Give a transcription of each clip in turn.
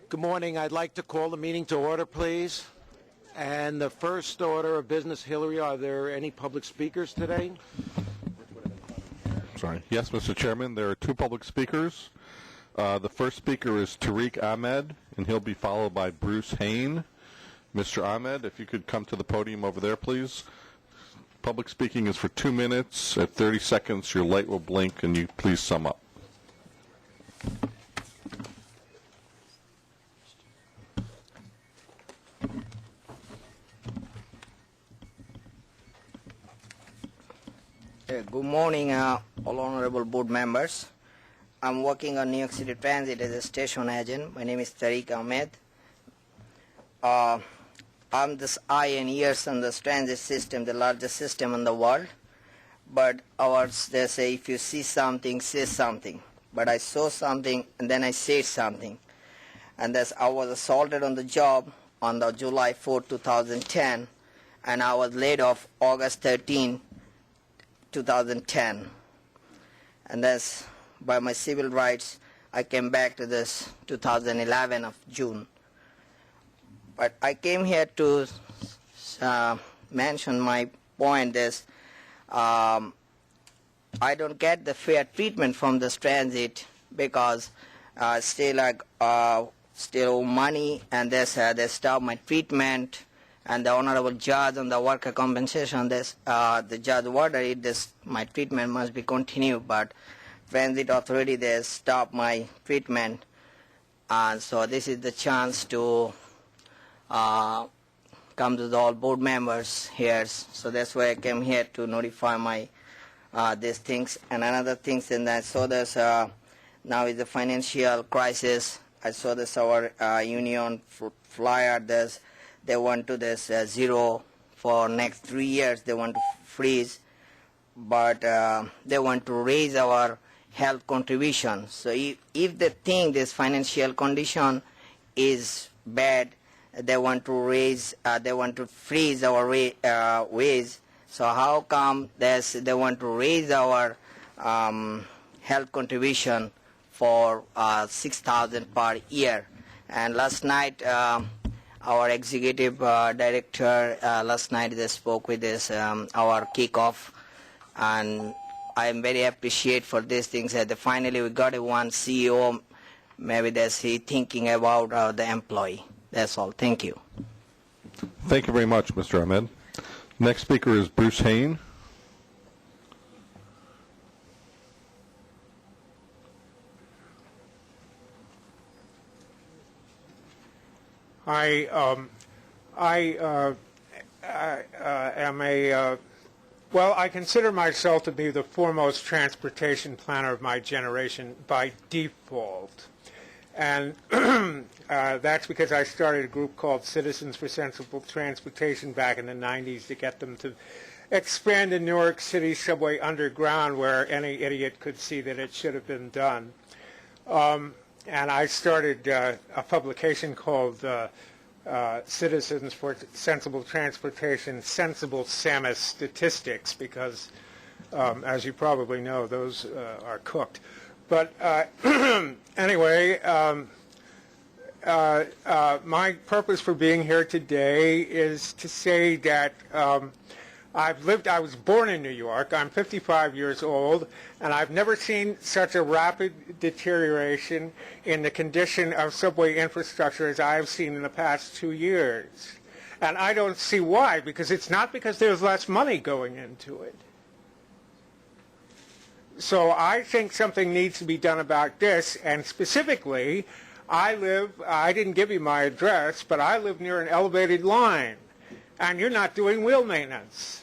Good morning. I'd like to call the meeting to order, please. And the first order of business, Hillary, are there any public speakers today? Sorry. Yes, Mr. Chairman, there are two public speakers. The first speaker is Tariq Ahmed, and he'll be followed by Bruce Hain. Mr. Ahmed, if you could come to the podium over there, please. Public speaking is for 2 minutes. At 30 seconds, your light will blink, and you please sum up. Good morning, all honorable board members. I'm working on New York City Transit as a station agent. My name is Tariq Ahmed. I'm this eye and ears on this transit system, the largest system in the world. But ours, they say, if you see something, say something. But I saw something and then I said something. And I was assaulted on the job on the July 4, 2010, and I was laid off August 13, 2010. And that's by my civil rights. I came back to this 2011 of June. But I came here to mention my point is I don't get the fair treatment from this transit because still owe money, and they stop my treatment. And the honorable judge on the worker compensation, the judge ordered it, my treatment must be continued, but transit authority, they stop my treatment. And so this is the chance to come to all board members here. So that's why I came here to notify my these things. And another thing, and I saw this now is the financial crisis. I saw this our union flyer. They want to this zero for next 3 years. They want to freeze, but they want to raise our health contribution. So if they think this financial condition is bad, they want to raise, they want to freeze our wage. So how come they want to raise our health contribution for $6,000 per year? And last night, our executive director, last night they spoke with this, our kickoff, and I am very appreciate for these things that finally we got one CEO, maybe that's he thinking about the employee. That's all. Thank you. Thank you very much, Mr. Ahmed. Next speaker is Bruce Hain. I am well, I consider myself to be the foremost transportation planner of my generation by default. And that's because I started a group called Citizens for Sensible Transportation back in the 90s to get them to expand the New York City subway underground where any idiot could see that it should have been done. And I started a publication called Citizens for Sensible Transportation, Sensible SAMIS Statistics, because, as you probably know, those are cooked. But anyway, my purpose for being here today is to say that I was born in New York. I'm 55 years old, and I've never seen such a rapid deterioration in the condition of subway infrastructure as I've seen in the past 2 years. And I don't see why, because it's not because there's less money going into it. So I think something needs to be done about this, and specifically, I didn't give you my address, but I live near an elevated line, and you're not doing wheel maintenance.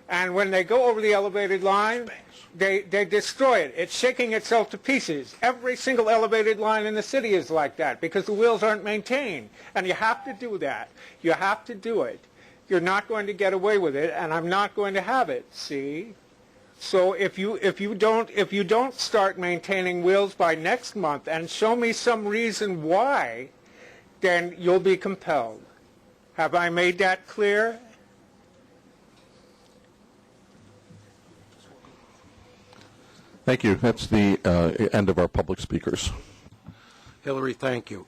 And when they go over the elevated line, they destroy it. It's shaking itself to pieces. Every single elevated line in the city is like that because the wheels aren't maintained. And you have to do that. You have to do it. You're not going to get away with it, and I'm not going to have it, see? So if you don't start maintaining wheels by next month and show me some reason why, then you'll be compelled. Have I made that clear? Thank you. That's the end of our public speakers. Hillary, thank you.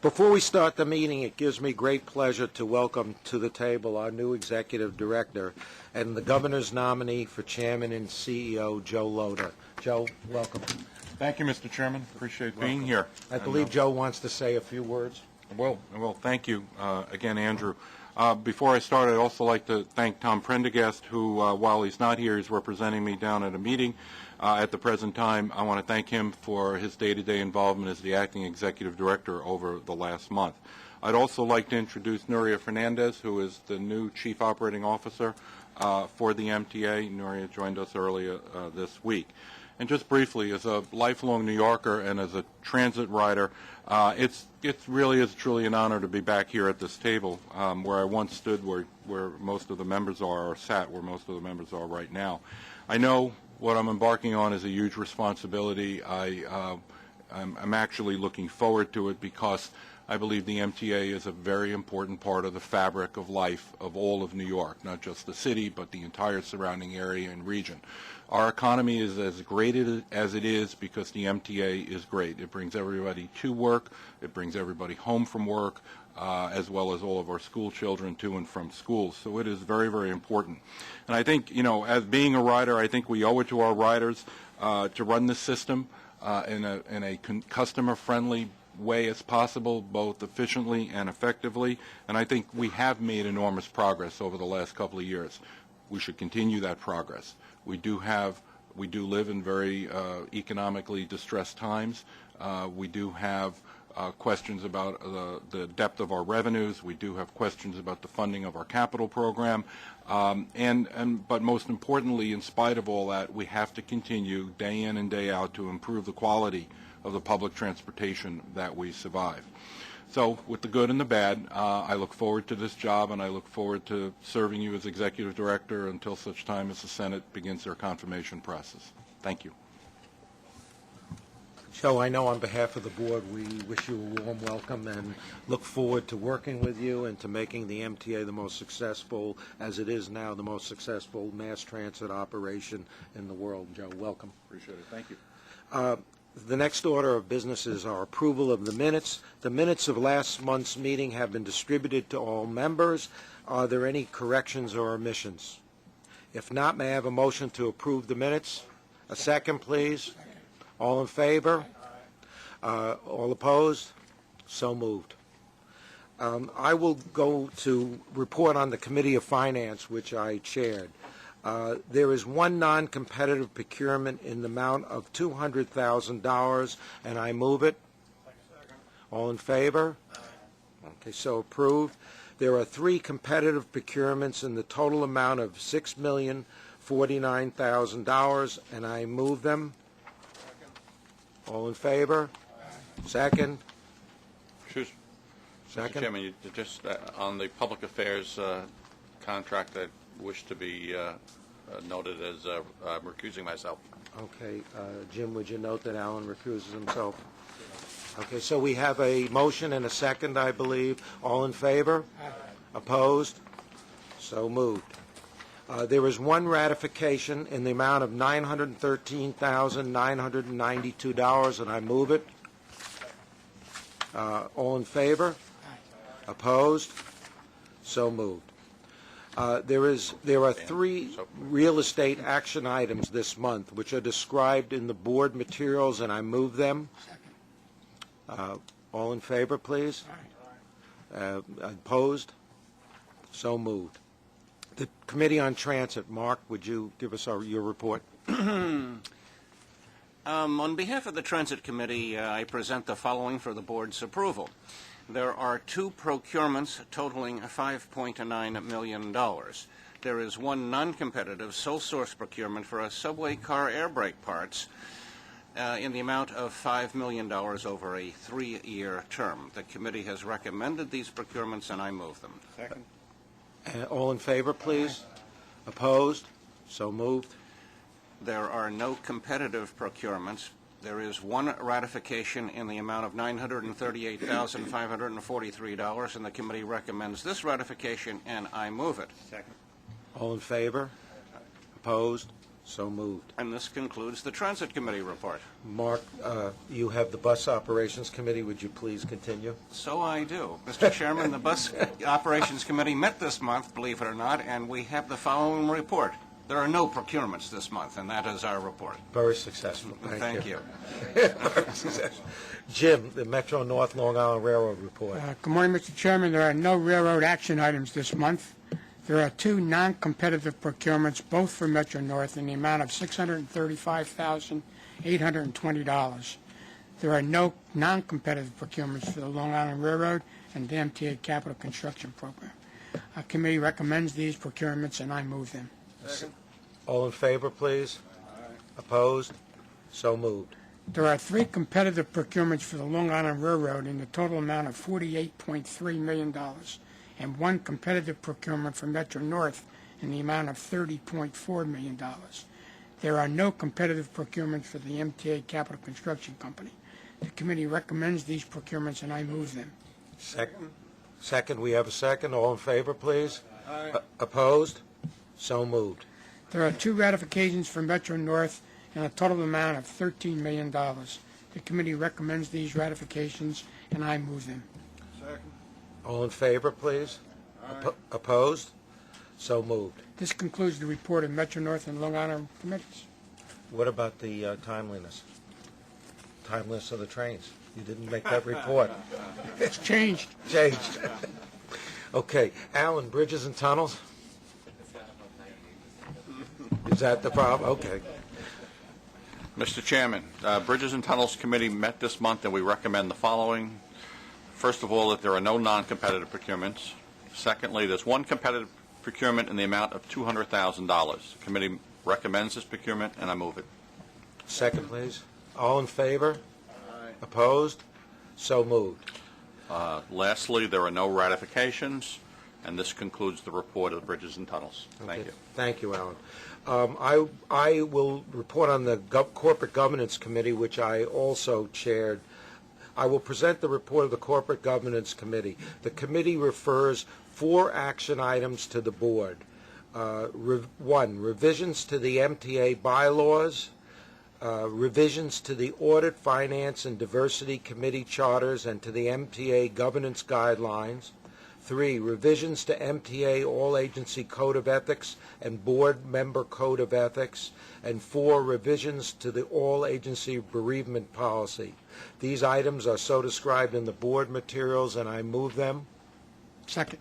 Before we start the meeting, it gives me great pleasure to welcome to the table our new executive director and the governor's nominee for chairman and CEO, Joe Loder. Joe, welcome. Thank you, Mr. Chairman. Appreciate being here. I believe Joe wants to say a few words. Well, thank you again, Andrew. Before I start, I'd also like to thank Tom Prendergast, who, while he's not here, is representing me down at a meeting. At the present time, I want to thank him for his day-to-day involvement as the acting executive director over the last month. I'd also like to introduce Nuria Fernandez, who is the new chief operating officer for the MTA. Nuria joined us earlier this week. And just briefly, as a lifelong New Yorker and as a transit rider, it really is truly an honor to be back here at this table where I once stood, where most of the members are, or sat where most of the members are right now. I know what I'm embarking on is a huge responsibility. I'm actually looking forward to it because I believe the MTA is a very important part of the fabric of life of all of New York, not just the city, but the entire surrounding area and region. Our economy is as great as it is because the MTA is great. It brings everybody to work. It brings everybody home from work, as well as all of our school children to and from school. So it is very, very important. And I think, as being a rider, I think we owe it to our riders to run this system in a customer-friendly way as possible, both efficiently and effectively. And I think we have made enormous progress over the last couple of years. We should continue that progress. We do live in very economically distressed times. We do have questions about the depth of our revenues. We do have questions about the funding of our capital program. But most importantly, in spite of all that, we have to continue day in and day out to improve the quality of the public transportation that we survive. So with the good and the bad, I look forward to this job, and I look forward to serving you as executive director until such time as the Senate begins their confirmation process. Thank you. Joe, I know on behalf of the board we wish you a warm welcome and look forward to working with you and to making the MTA the most successful, as it is now, the most successful mass transit operation in the world. Joe, welcome. Appreciate it. Thank you. The next order of business is our approval of the minutes. The minutes of last month's meeting have been distributed to all members. Are there any corrections or omissions? If not, may I have a motion to approve the minutes? A second, please. All in favor? All opposed? So moved. I will go to report on the Committee of Finance, which I chaired. There is one non-competitive procurement in the amount of $200,000, and I move it. All in favor? Okay, so approved. There are three competitive procurements in the total amount of $6,049,000, and I move them. All in favor? Second? Excuse me. Second? Mr. Chairman, just on the public affairs contract, I wish to be noted as I'm recusing myself. Okay, Jim, would you note that Alan recuses himself? Okay, so we have a motion and a second, I believe. All in favor? Opposed? So moved. There is one ratification in the amount of $913,992, and I move it. All in favor? Opposed? So moved. There are three real estate action items this month, which are described in the board materials, and I move them. All in favor, please? Opposed? So moved. The Committee on Transit, Mark, would you give us your report? On behalf of the Transit Committee, I present the following for the board's approval. There are two procurements totaling $5.9 million. There is one non-competitive sole source procurement for a subway car air brake parts in the amount of $5 million over a 3-year term. The committee has recommended these procurements, and I move them. Second. All in favor, please? Opposed? So moved. There are no competitive procurements. There is one ratification in the amount of $938,543, and the committee recommends this ratification, and I move it. Second. All in favor? Opposed? So moved. And this concludes the Transit Committee report. Mark, you have the Bus Operations Committee. Would you please continue? So I do. Mr. Chairman, the Bus Operations Committee met this month, believe it or not, and we have the following report. There are no procurements this month, and that is our report. Very successful. Thank you. Very successful. Jim, the Metro North Long Island Railroad report. Good morning, Mr. Chairman. There are no railroad action items this month. There are two non-competitive procurements, both for Metro North, in the amount of $635,820. There are no non-competitive procurements for the Long Island Railroad and the MTA Capital Construction Program. Our committee recommends these procurements, and I move them. All in favor, please? Opposed? So moved. There are three competitive procurements for the Long Island Railroad in the total amount of $48.3 million, and one competitive procurement for Metro North in the amount of $30.4 million. There are no competitive procurements for the MTA Capital Construction Company. The committee recommends these procurements, and I move them. Second, we have a second. All in favor, please? Opposed? So moved. There are two ratifications for Metro North in a total amount of $13 million. The committee recommends these ratifications, and I move them. All in favor, please? Opposed? So moved. This concludes the report of Metro North and Long Island committees. What about the timeliness? Timeliness of the trains? You didn't make that report. It's changed. Changed. Okay. Alan, bridges and tunnels? Is that the problem? Okay. Mr. Chairman, Bridges and Tunnels Committee met this month, and we recommend the following. First of all, that there are no non-competitive procurements. Secondly, there's one competitive procurement in the amount of $200,000. The committee recommends this procurement, and I move it. Second, please. All in favor? Opposed? So moved. Lastly, there are no ratifications, and this concludes the report of the Bridges and Tunnels. Thank you. Thank you, Alan. I will report on the Corporate Governance Committee, which I also chaired. I will present the report of the Corporate Governance Committee. The committee refers 4 action items to the board. 1, revisions to the MTA bylaws, revisions to the Audit, Finance, and Diversity Committee charters and to the MTA governance guidelines. 3, revisions to MTA All-Agency Code of Ethics and Board Member Code of Ethics. And 4, revisions to the All-Agency Bereavement Policy. These items are so described in the board materials, and I move them. Second.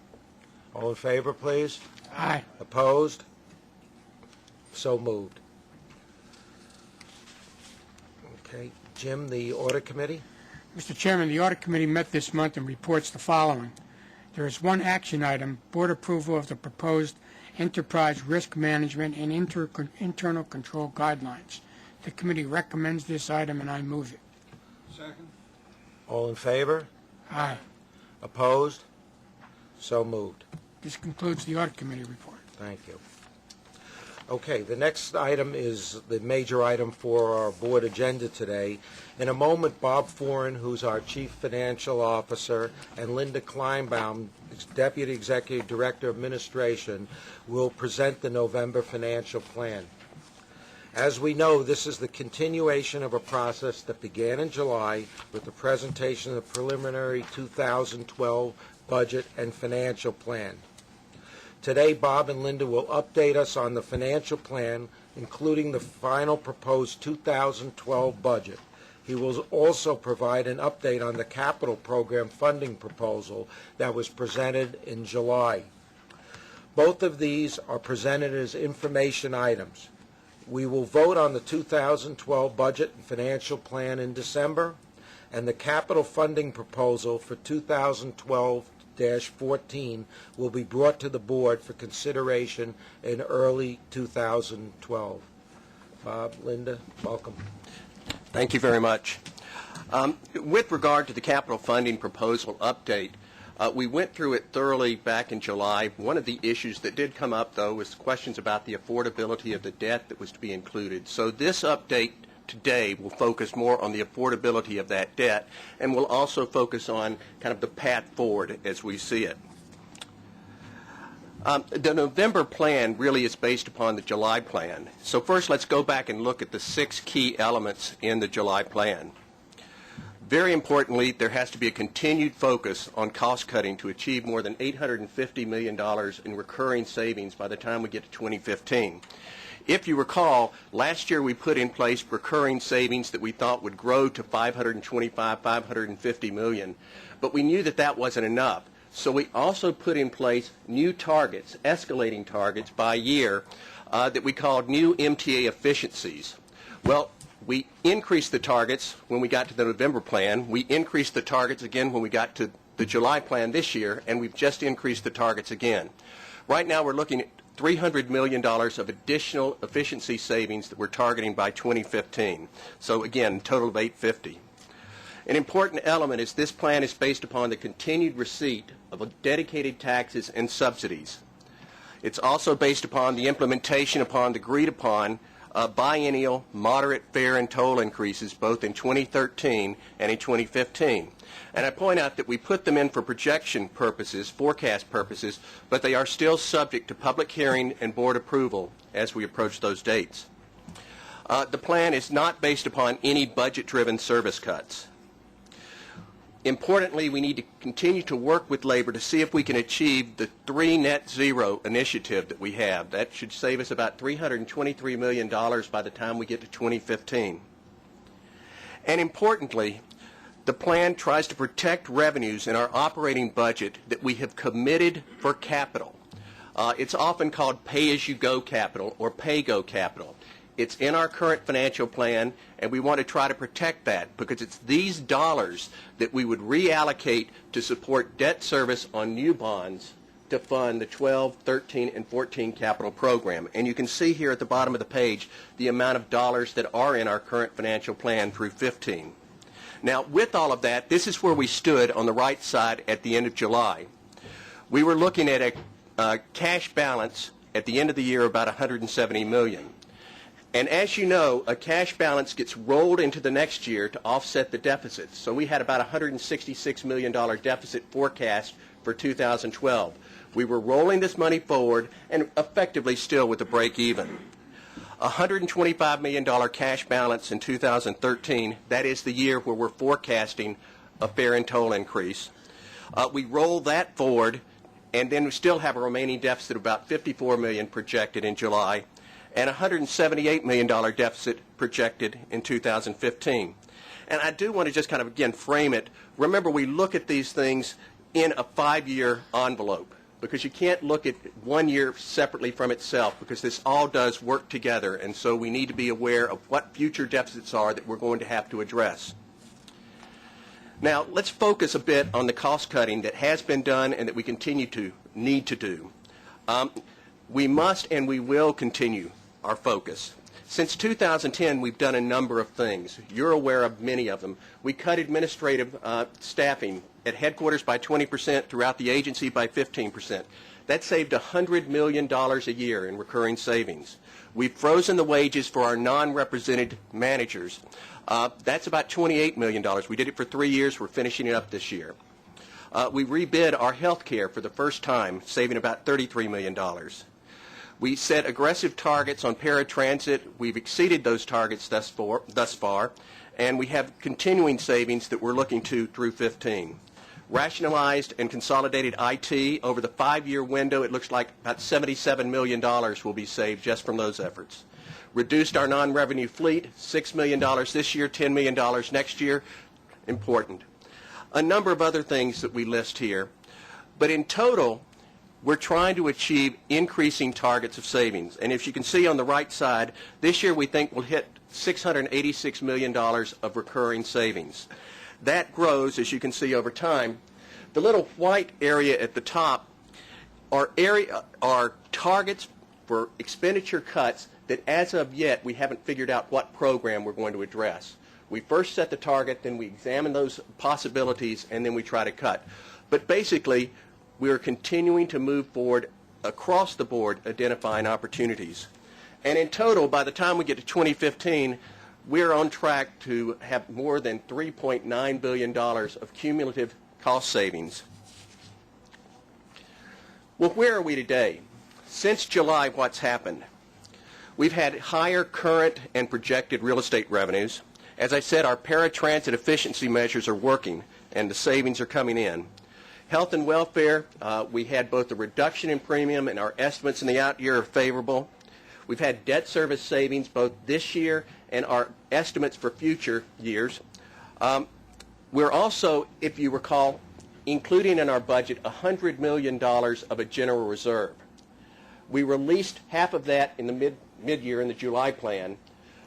All in favor, please? Aye. Opposed? So moved. Okay. Jim, the Audit Committee? Mr. Chairman, the Audit Committee met this month and reports the following. There is one action item, board approval of the proposed enterprise risk management and internal control guidelines. The committee recommends this item, and I move it. Second. All in favor? Aye. Opposed? So moved. This concludes the Audit Committee report. Thank you. Okay, the next item is the major item for our board agenda today. In a moment, Bob Foran, who's our Chief Financial Officer, and Linda Kleinbaum, Deputy Executive Director of Administration, will present the November financial plan. As we know, this is the continuation of a process that began in July with the presentation of the preliminary 2012 budget and financial plan. Today, Bob and Linda will update us on the financial plan, including the final proposed 2012 budget. He will also provide an update on the capital program funding proposal that was presented in July. Both of these are presented as information items. We will vote on the 2012 budget and financial plan in December, and the capital funding proposal for 2012-14 will be brought to the board for consideration in early 2012. Bob, Linda, welcome. Thank you very much. With regard to the capital funding proposal update, we went through it thoroughly back in July. One of the issues that did come up, though, was questions about the affordability of the debt that was to be included. So this update today will focus more on the affordability of that debt, and will also focus on kind of the path forward as we see it. The November plan really is based upon the July plan. So first, let's go back and look at the 6 key elements in the July plan. Very importantly, there has to be a continued focus on cost cutting to achieve more than $850 million in recurring savings by the time we get to 2015. If you recall, last year we put in place recurring savings that we thought would grow to $525, $550 million, but we knew that that wasn't enough. So we also put in place new targets, escalating targets by year that we called new MTA efficiencies. Well, we increased the targets when we got to the November plan. We increased the targets again when we got to the July plan this year, and we've just increased the targets again. Right now we're looking at $300 million of additional efficiency savings that we're targeting by 2015. So again, total of $850. An important element is this plan is based upon the continued receipt of dedicated taxes and subsidies. It's also based upon the implementation upon the agreed upon biennial moderate fare and toll increases both in 2013 and in 2015. And I point out that we put them in for projection purposes, forecast purposes, but they are still subject to public hearing and board approval as we approach those dates. The plan is not based upon any budget-driven service cuts. Importantly, we need to continue to work with labor to see if we can achieve the 3 net zero initiative that we have. That should save us about $323 million by the time we get to 2015. And importantly, the plan tries to protect revenues in our operating budget that we have committed for capital. It's often called pay-as-you-go capital or pay-go capital. It's in our current financial plan, and we want to try to protect that because it's these dollars that we would reallocate to support debt service on new bonds to fund the 12, 13, and 14 capital program. And you can see here at the bottom of the page the amount of dollars that are in our current financial plan through 15. Now, with all of that, this is where we stood on the right side at the end of July. We were looking at a cash balance at the end of the year about $170 million. And as you know, a cash balance gets rolled into the next year to offset the deficits. So we had about a $166 million deficit forecast for 2012. We were rolling this money forward and effectively still with a break even. A $125 million cash balance in 2013, that is the year where we're forecasting a fare and toll increase. We roll that forward, and then we still have a remaining deficit of about $54 million projected in July, and a $178 million deficit projected in 2015. And I do want to just kind of, again, frame it. Remember, we look at these things in a 5-year envelope because you can't look at 1 year separately from itself because this all does work together, and so we need to be aware of what future deficits are that we're going to have to address. Now, let's focus a bit on the cost cutting that has been done and that we continue to need to do. We must and we will continue our focus. Since 2010, we've done a number of things. You're aware of many of them. We cut administrative staffing at headquarters by 20%, throughout the agency by 15%. That saved $100 million a year in recurring savings. We've frozen the wages for our non-represented managers. That's about $28 million. We did it for 3 years. We're finishing it up this year. We rebid our health care for the first time, saving about $33 million. We set aggressive targets on paratransit. We've exceeded those targets thus far, and we have continuing savings that we're looking to through 15. Rationalized and consolidated IT over the 5-year window, it looks like about $77 million will be saved just from those efforts. Reduced our non-revenue fleet, $6 million this year, $10 million next year. Important. A number of other things that we list here, but in total, we're trying to achieve increasing targets of savings. And if you can see on the right side, this year we think we'll hit $686 million of recurring savings. That grows, as you can see, over time. The little white area at the top are targets for expenditure cuts that as of yet we haven't figured out what program we're going to address. We first set the target, then we examine those possibilities, and then we try to cut. But basically, we are continuing to move forward across the board identifying opportunities. And in total, by the time we get to 2015, we're on track to have more than $3.9 billion of cumulative cost savings. Well, where are we today? Since July, what's happened? We've had higher current and projected real estate revenues. As I said, our paratransit efficiency measures are working and the savings are coming in. Health and welfare, we had both a reduction in premium and our estimates in the out year are favorable. We've had debt service savings both this year and our estimates for future years. We're also, if you recall, including in our budget $100 million of a general reserve. We released half of that in the mid-year in the July plan.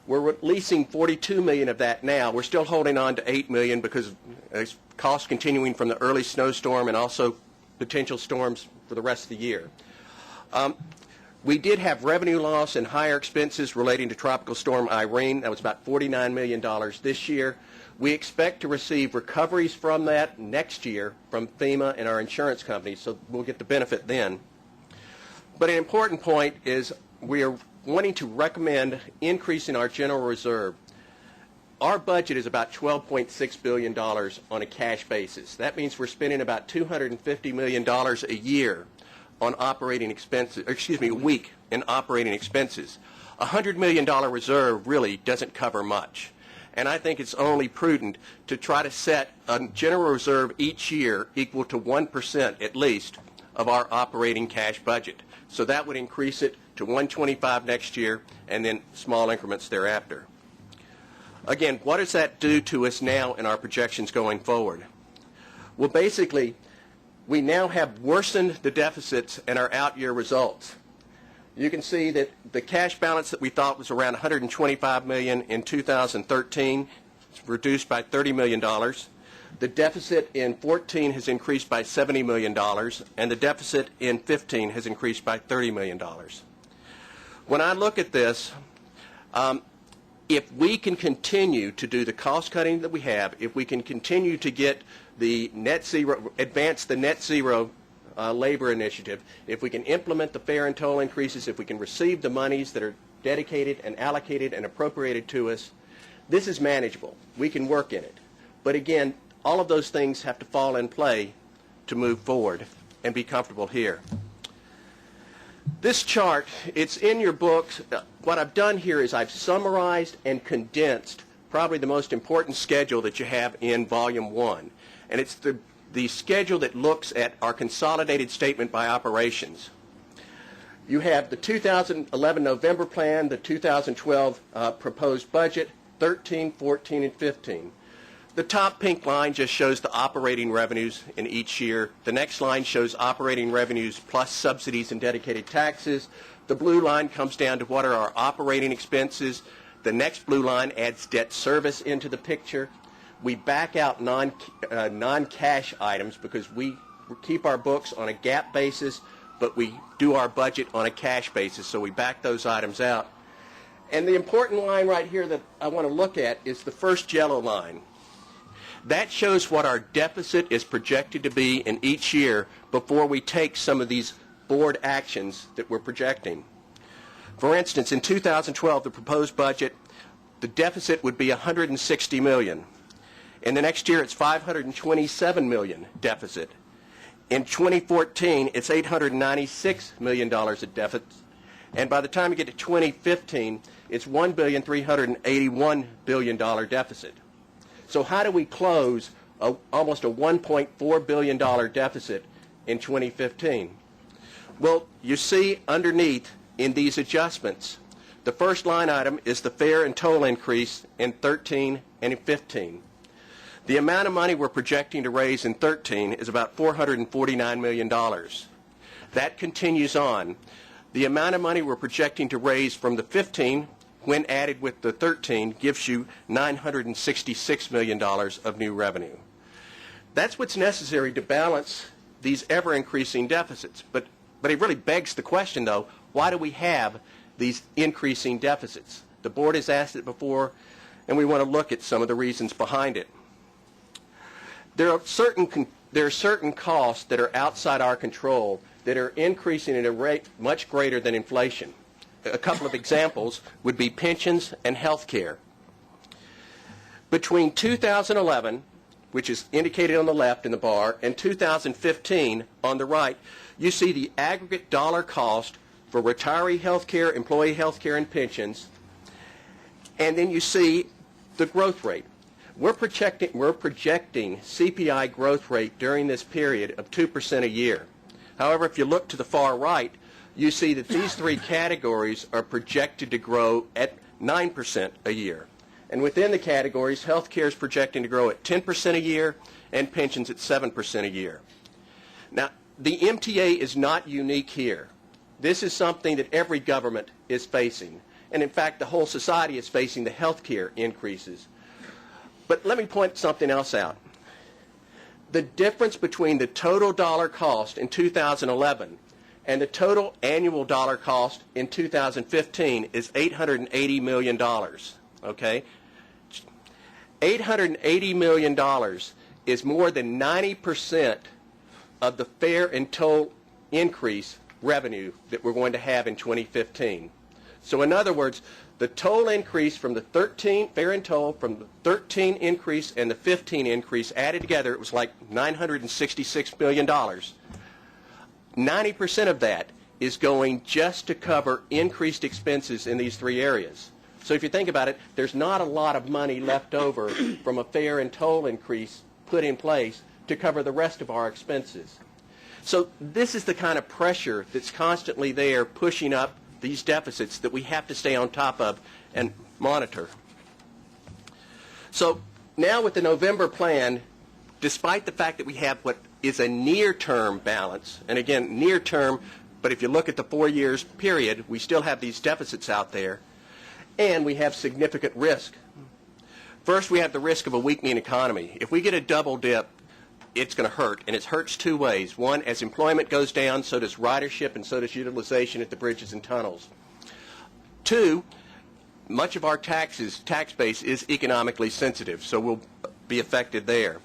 We're releasing $42 million of that now. We're still holding on to $8 million because of costs continuing from the early snowstorm and also potential storms for the rest of the year. We did have revenue loss and higher expenses relating to Tropical Storm Irene. That was about $49 million this year. We expect to receive recoveries from that next year from FEMA and our insurance companies, so we'll get the benefit then. But an important point is we are wanting to recommend increasing our general reserve. Our budget is about $12.6 billion on a cash basis. That means we're spending about $250 million a year on operating expenses, a week in operating expenses. A $100 million reserve really doesn't cover much. And I think it's only prudent to try to set a general reserve each year equal to 1% at least of our operating cash budget. So that would increase it to 125 next year and then small increments thereafter. Again, what does that do to us now in our projections going forward? Well, basically, we now have worsened the deficits in our out-year results. You can see that the cash balance that we thought was around $125 million in 2013 is reduced by $30 million. The deficit in 14 has increased by $70 million, and the deficit in 15 has increased by $30 million. When I look at this, if we can continue to do the cost cutting that we have, if we can continue to get the net zero, advance the net zero labor initiative, if we can implement the fare and toll increases, if we can receive the monies that are dedicated and allocated and appropriated to us, this is manageable. We can work in it. But again, all of those things have to fall in play to move forward and be comfortable here. This chart, it's in your books. What I've done here is I've summarized and condensed probably the most important schedule that you have in Volume 1. And it's the schedule that looks at our consolidated statement by operations. You have the 2011 November plan, the 2012 proposed budget, 13, 14, and 15. The top pink line just shows the operating revenues in each year. The next line shows operating revenues plus subsidies and dedicated taxes. The blue line comes down to what are our operating expenses. The next blue line adds debt service into the picture. We back out non-cash items because we keep our books on a GAAP basis, but we do our budget on a cash basis, so we back those items out. And the important line right here that I want to look at is the first yellow line. That shows what our deficit is projected to be in each year before we take some of these board actions that we're projecting. For instance, in 2012, the proposed budget, the deficit would be $160 million. In the next year, it's $527 million deficit. In 2014, it's $896 million of deficit. And by the time you get to 2015, it's $1,381 billion deficit. So how do we close almost a $1.4 billion deficit in 2015? Well, you see underneath in these adjustments, the first line item is the fare and toll increase in 13 and in 15. The amount of money we're projecting to raise in 13 is about $449 million. That continues on. The amount of money we're projecting to raise from the 15 when added with the 13, gives you $966 million of new revenue. That's what's necessary to balance these ever-increasing deficits. But it really begs the question, though, why do we have these increasing deficits? The board has asked it before, and we want to look at some of the reasons behind it. There are certain costs that are outside our control that are increasing at a rate much greater than inflation. A couple of examples would be pensions and health care. Between 2011 which is indicated on the left in the bar, and 2015 on the right, you see the aggregate dollar cost for retiree health care, employee health care, and pensions, and then you see the growth rate. We're projecting CPI growth rate during this period of 2% a year. However, if you look to the far right, you see that these three categories are projected to grow at 9% a year. And within the categories, health care is projecting to grow at 10% a year and pensions at 7% a year. Now, the MTA is not unique here. This is something that every government is facing. And in fact, the whole society is facing the health care increases. But let me point something else out. The difference between the total dollar cost in 2011 and the total annual dollar cost in 2015 is $880 million. Okay? $880 million is more than 90% of the fare and toll increase revenue that we're going to have in 2015. So in other words, the toll increase from the 13, fare and toll, from the 13 increase and the 15 increase added together, it was like $966 million. 90% of that is going just to cover increased expenses in these three areas. So if you think about it, there's not a lot of money left over from a fare and toll increase put in place to cover the rest of our expenses. So this is the kind of pressure that's constantly there pushing up these deficits that we have to stay on top of and monitor. So now with the November plan, despite the fact that we have what is a near-term balance, and again, near-term, but if you look at the 4 years period, we still have these deficits out there, and we have significant risk. First, we have the risk of a weakening economy. If we get a double dip, it's going to hurt, and it hurts two ways. One, as employment goes down, so does ridership and so does utilization at the bridges and tunnels. Two, much of our tax base is economically sensitive, so we'll be affected there.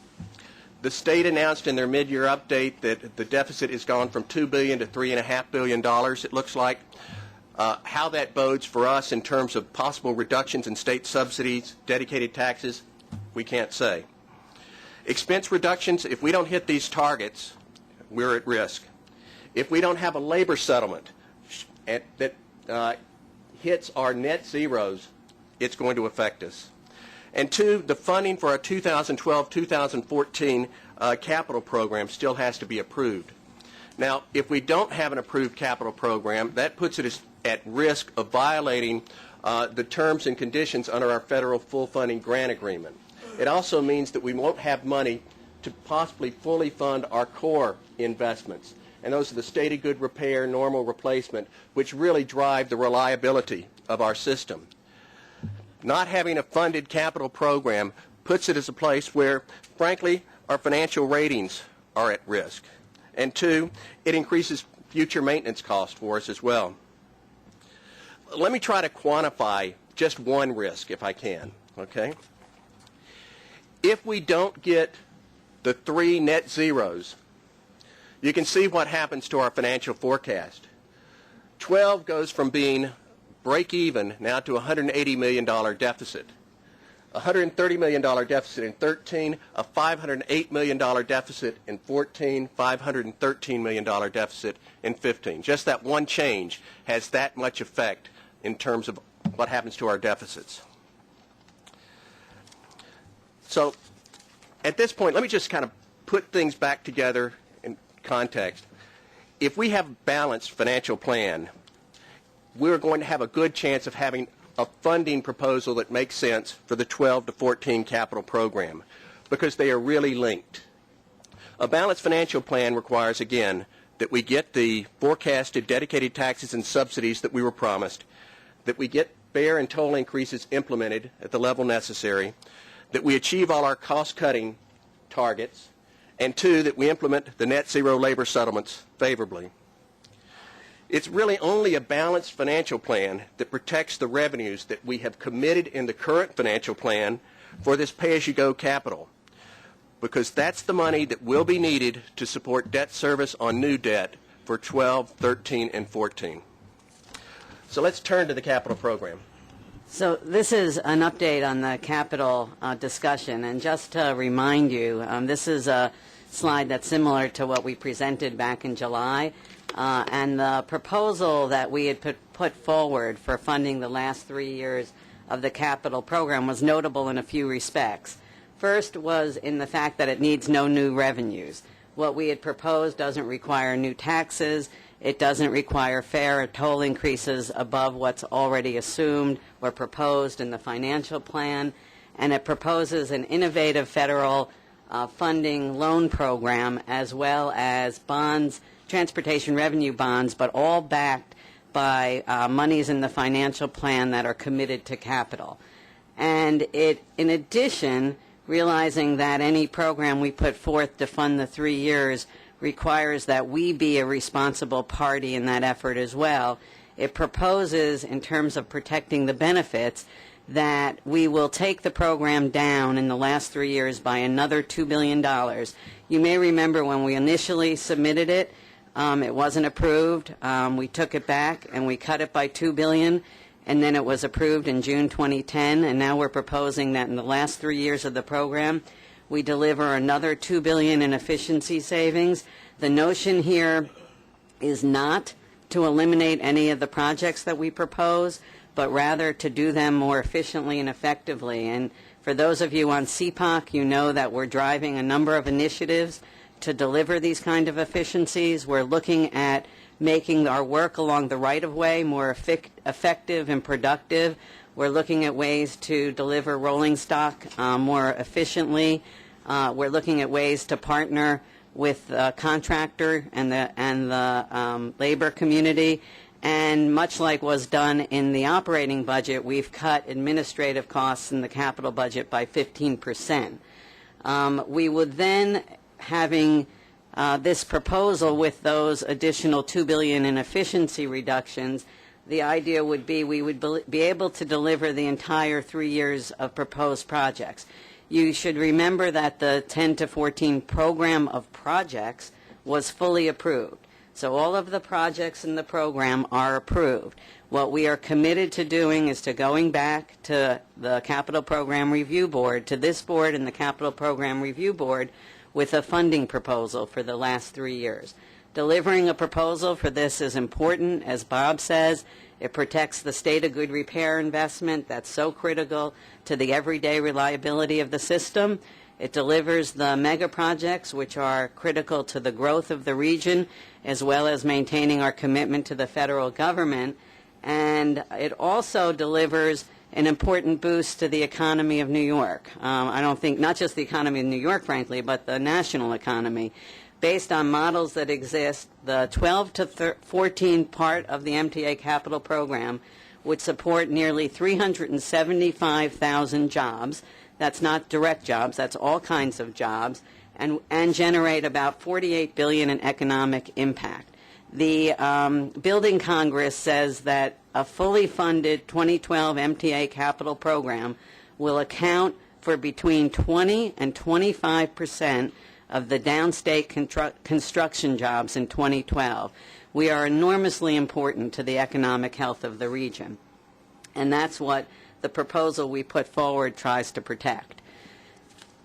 The state announced in their mid-year update that the deficit has gone from $2 billion to $3.5 billion, it looks like. How that bodes for us in terms of possible reductions in state subsidies, dedicated taxes, we can't say. Expense reductions, if we don't hit these targets, we're at risk. If we don't have a labor settlement that hits our net zeros, it's going to affect us. And two, the funding for our 2012-2014 capital program still has to be approved. Now, if we don't have an approved capital program, that puts it at risk of violating the terms and conditions under our federal full funding grant agreement. It also means that we won't have money to possibly fully fund our core investments. And those are the stated good repair, normal replacement, which really drive the reliability of our system. Not having a funded capital program puts it as a place where, frankly, our financial ratings are at risk. And two, it increases future maintenance costs for us as well. Let me try to quantify just one risk if I can, okay? If we don't get the three net zeros, you can see what happens to our financial forecast. 12 goes from being break even now to a $180 million deficit. A $130 million deficit in 13, a $508 million deficit in 14, $513 million deficit in 15. Just that one change has that much effect in terms of what happens to our deficits. So at this point, let me just kind of put things back together in context. If we have a balanced financial plan, we're going to have a good chance of having a funding proposal that makes sense for the 12 to 14 capital program because they are really linked. A balanced financial plan requires, again, that we get the forecasted dedicated taxes and subsidies that we were promised, that we get fare and toll increases implemented at the level necessary, that we achieve all our cost-cutting targets, and two, that we implement the net zero labor settlements favorably. It's really only a balanced financial plan that protects the revenues that we have committed in the current financial plan for this pay-as-you-go capital, because that's the money that will be needed to support debt service on new debt for 12, 13, and 14. So let's turn to the capital program. So this is an update on the capital discussion, and just to remind you, this is a slide that's similar to what we presented back in July, and the proposal that we had put forward for funding the last 3 years of the capital program was notable in a few respects. First was in the fact that it needs no new revenues. What we had proposed doesn't require new taxes. It doesn't require fare or toll increases above what's already assumed or proposed in the financial plan, and it proposes an innovative federal funding loan program as well as bonds, transportation revenue bonds, but all backed by monies in the financial plan that are committed to capital. And it, in addition, realizing that any program we put forth to fund the 3 years requires that we be a responsible party in that effort as well. It proposes, in terms of protecting the benefits, that we will take the program down in the last 3 years by another $2 billion. You may remember when we initially submitted it, it wasn't approved. We took it back and we cut it by $2 billion, and then it was approved in June 2010, and now we're proposing that in the last 3 years of the program, we deliver another $2 billion in efficiency savings. The notion here is not to eliminate any of the projects that we propose, but rather to do them more efficiently and effectively. And for those of you on CPOC, you know that we're driving a number of initiatives to deliver these kind of efficiencies. We're looking at making our work along the right-of-way more effective and productive. We're looking at ways to deliver rolling stock more efficiently. We're looking at ways to partner with the contractor and the labor community. And much like was done in the operating budget, we've cut administrative costs in the capital budget by 15%. We would then, having this proposal with those additional $2 billion in efficiency reductions, the idea would be we would be able to deliver the entire 3 years of proposed projects. You should remember that the 10 to 14 program of projects was fully approved. So all of the projects in the program are approved. What we are committed to doing is to going back to the Capital Program Review Board, to this board and the Capital Program Review Board, with a funding proposal for the last 3 years. Delivering a proposal for this is important, as Bob says. It protects the state of good repair investment that's so critical to the everyday reliability of the system. It delivers the mega projects, which are critical to the growth of the region, as well as maintaining our commitment to the federal government. And it also delivers an important boost to the economy of New York. I don't think, not just the economy of New York, frankly, but the national economy. Based on models that exist, the 12 to 14 part of the MTA capital program would support nearly 375,000 jobs. That's not direct jobs, that's all kinds of jobs, and generate about $48 billion in economic impact. The Building Congress says that a fully funded 2012 MTA capital program will account for between 20 and 25% of the downstate construction jobs in 2012. We are enormously important to the economic health of the region, and that's what the proposal we put forward tries to protect.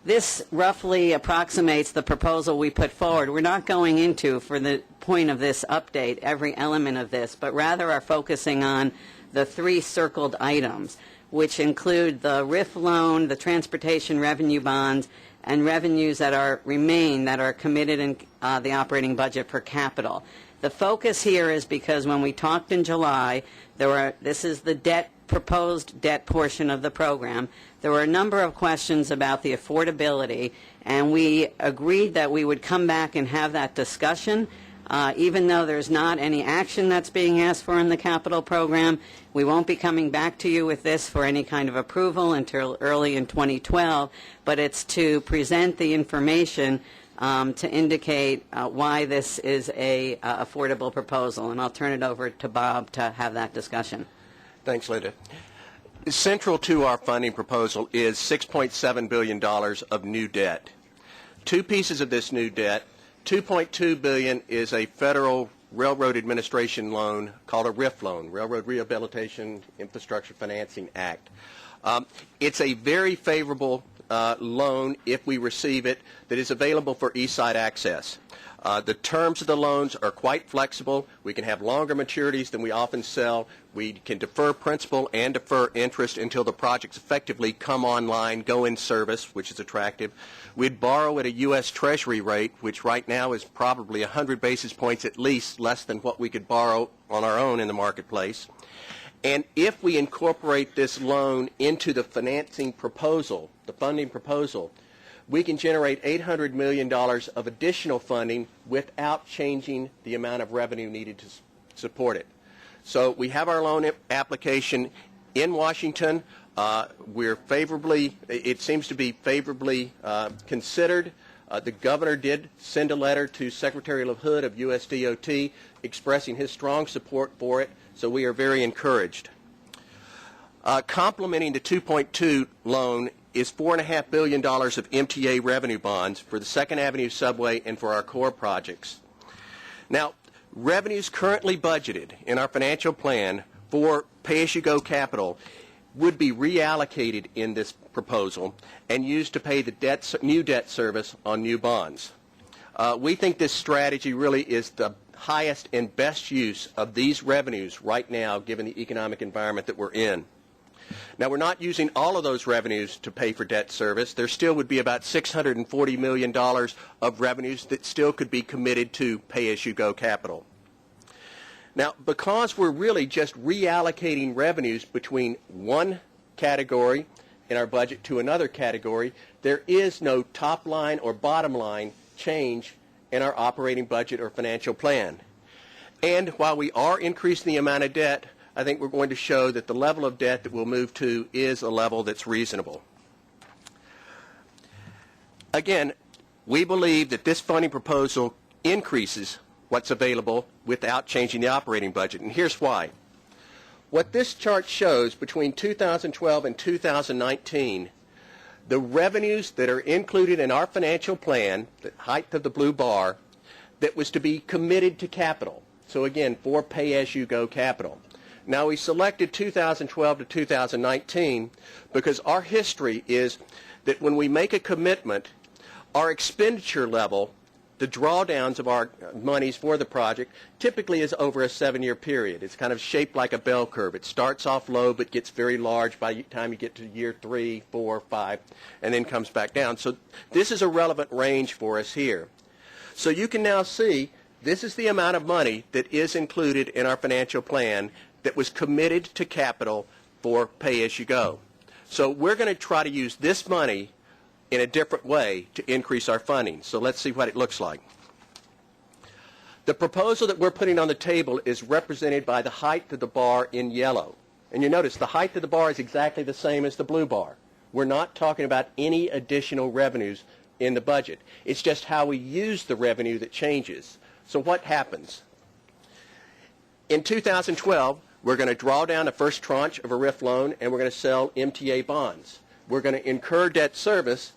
This roughly approximates the proposal we put forward. We're not going into, for the point of this update, every element of this, but rather are focusing on the 3 circled items, which include the RIF loan, the transportation revenue bonds, and revenues that remain that are committed in the operating budget for capital. The focus here is because when we talked in July, this is the proposed debt portion of the program. There were a number of questions about the affordability, and we agreed that we would come back and have that discussion. Even though there's not any action that's being asked for in the capital program, we won't be coming back to you with this for any kind of approval until early in 2012, but it's to present the information to indicate why this is a affordable proposal. And I'll turn it over to Bob to have that discussion. Thanks, Linda. Central to our funding proposal is $6.7 billion of new debt. 2 pieces of this new debt. $2.2 billion is a federal Railroad Administration loan called a RIF loan, Railroad Rehabilitation Infrastructure Financing Act. It's a very favorable loan, if we receive it, that is available for east side access. The terms of the loans are quite flexible. We can have longer maturities than we often sell. We can defer principal and defer interest until the projects effectively come online, go in service, which is attractive. We'd borrow at a U.S. Treasury rate, which right now is probably 100 basis points at least less than what we could borrow on our own in the marketplace. And if we incorporate this loan into the financing proposal, the funding proposal, we can generate $800 million of additional funding without changing the amount of revenue needed to support it. So we have our loan application in Washington. It seems to be favorably considered. The governor did send a letter to Secretary LaHood of USDOT expressing his strong support for it, so we are very encouraged. Complementing the 2.2 loan is $4.5 billion of MTA revenue bonds for the 2nd Avenue subway and for our core projects. Now, revenues currently budgeted in our financial plan for pay-as-you-go capital would be reallocated in this proposal and used to pay the new debt service on new bonds. We think this strategy really is the highest and best use of these revenues right now, given the economic environment that we're in. Now, we're not using all of those revenues to pay for debt service. There still would be about $640 million of revenues that still could be committed to pay-as-you-go capital. Now, because we're really just reallocating revenues between one category in our budget to another category, there is no top line or bottom line change in our operating budget or financial plan. And while we are increasing the amount of debt, I think we're going to show that the level of debt that we'll move to is a level that's reasonable. Again, we believe that this funding proposal increases what's available without changing the operating budget, and here's why. What this chart shows between 2012 and 2019, the revenues that are included in our financial plan, the height of the blue bar, that was to be committed to capital. So again, for pay-as-you-go capital. Now, we selected 2012 to 2019 because our history is that when we make a commitment, our expenditure level, the drawdowns of our monies for the project, typically is over a 7-year period. It's kind of shaped like a bell curve. It starts off low but gets very large by the time you get to year 3, 4, 5, and then comes back down. So this is a relevant range for us here. So you can now see this is the amount of money that is included in our financial plan that was committed to capital for pay-as-you-go. So we're going to try to use this money in a different way to increase our funding. So let's see what it looks like. The proposal that we're putting on the table is represented by the height of the bar in yellow. And you notice the height of the bar is exactly the same as the blue bar. We're not talking about any additional revenues in the budget. It's just how we use the revenue that changes. So what happens? In 2012, we're going to draw down the first tranche of a RIF loan, and we're going to sell MTA bonds. We're going to incur debt service,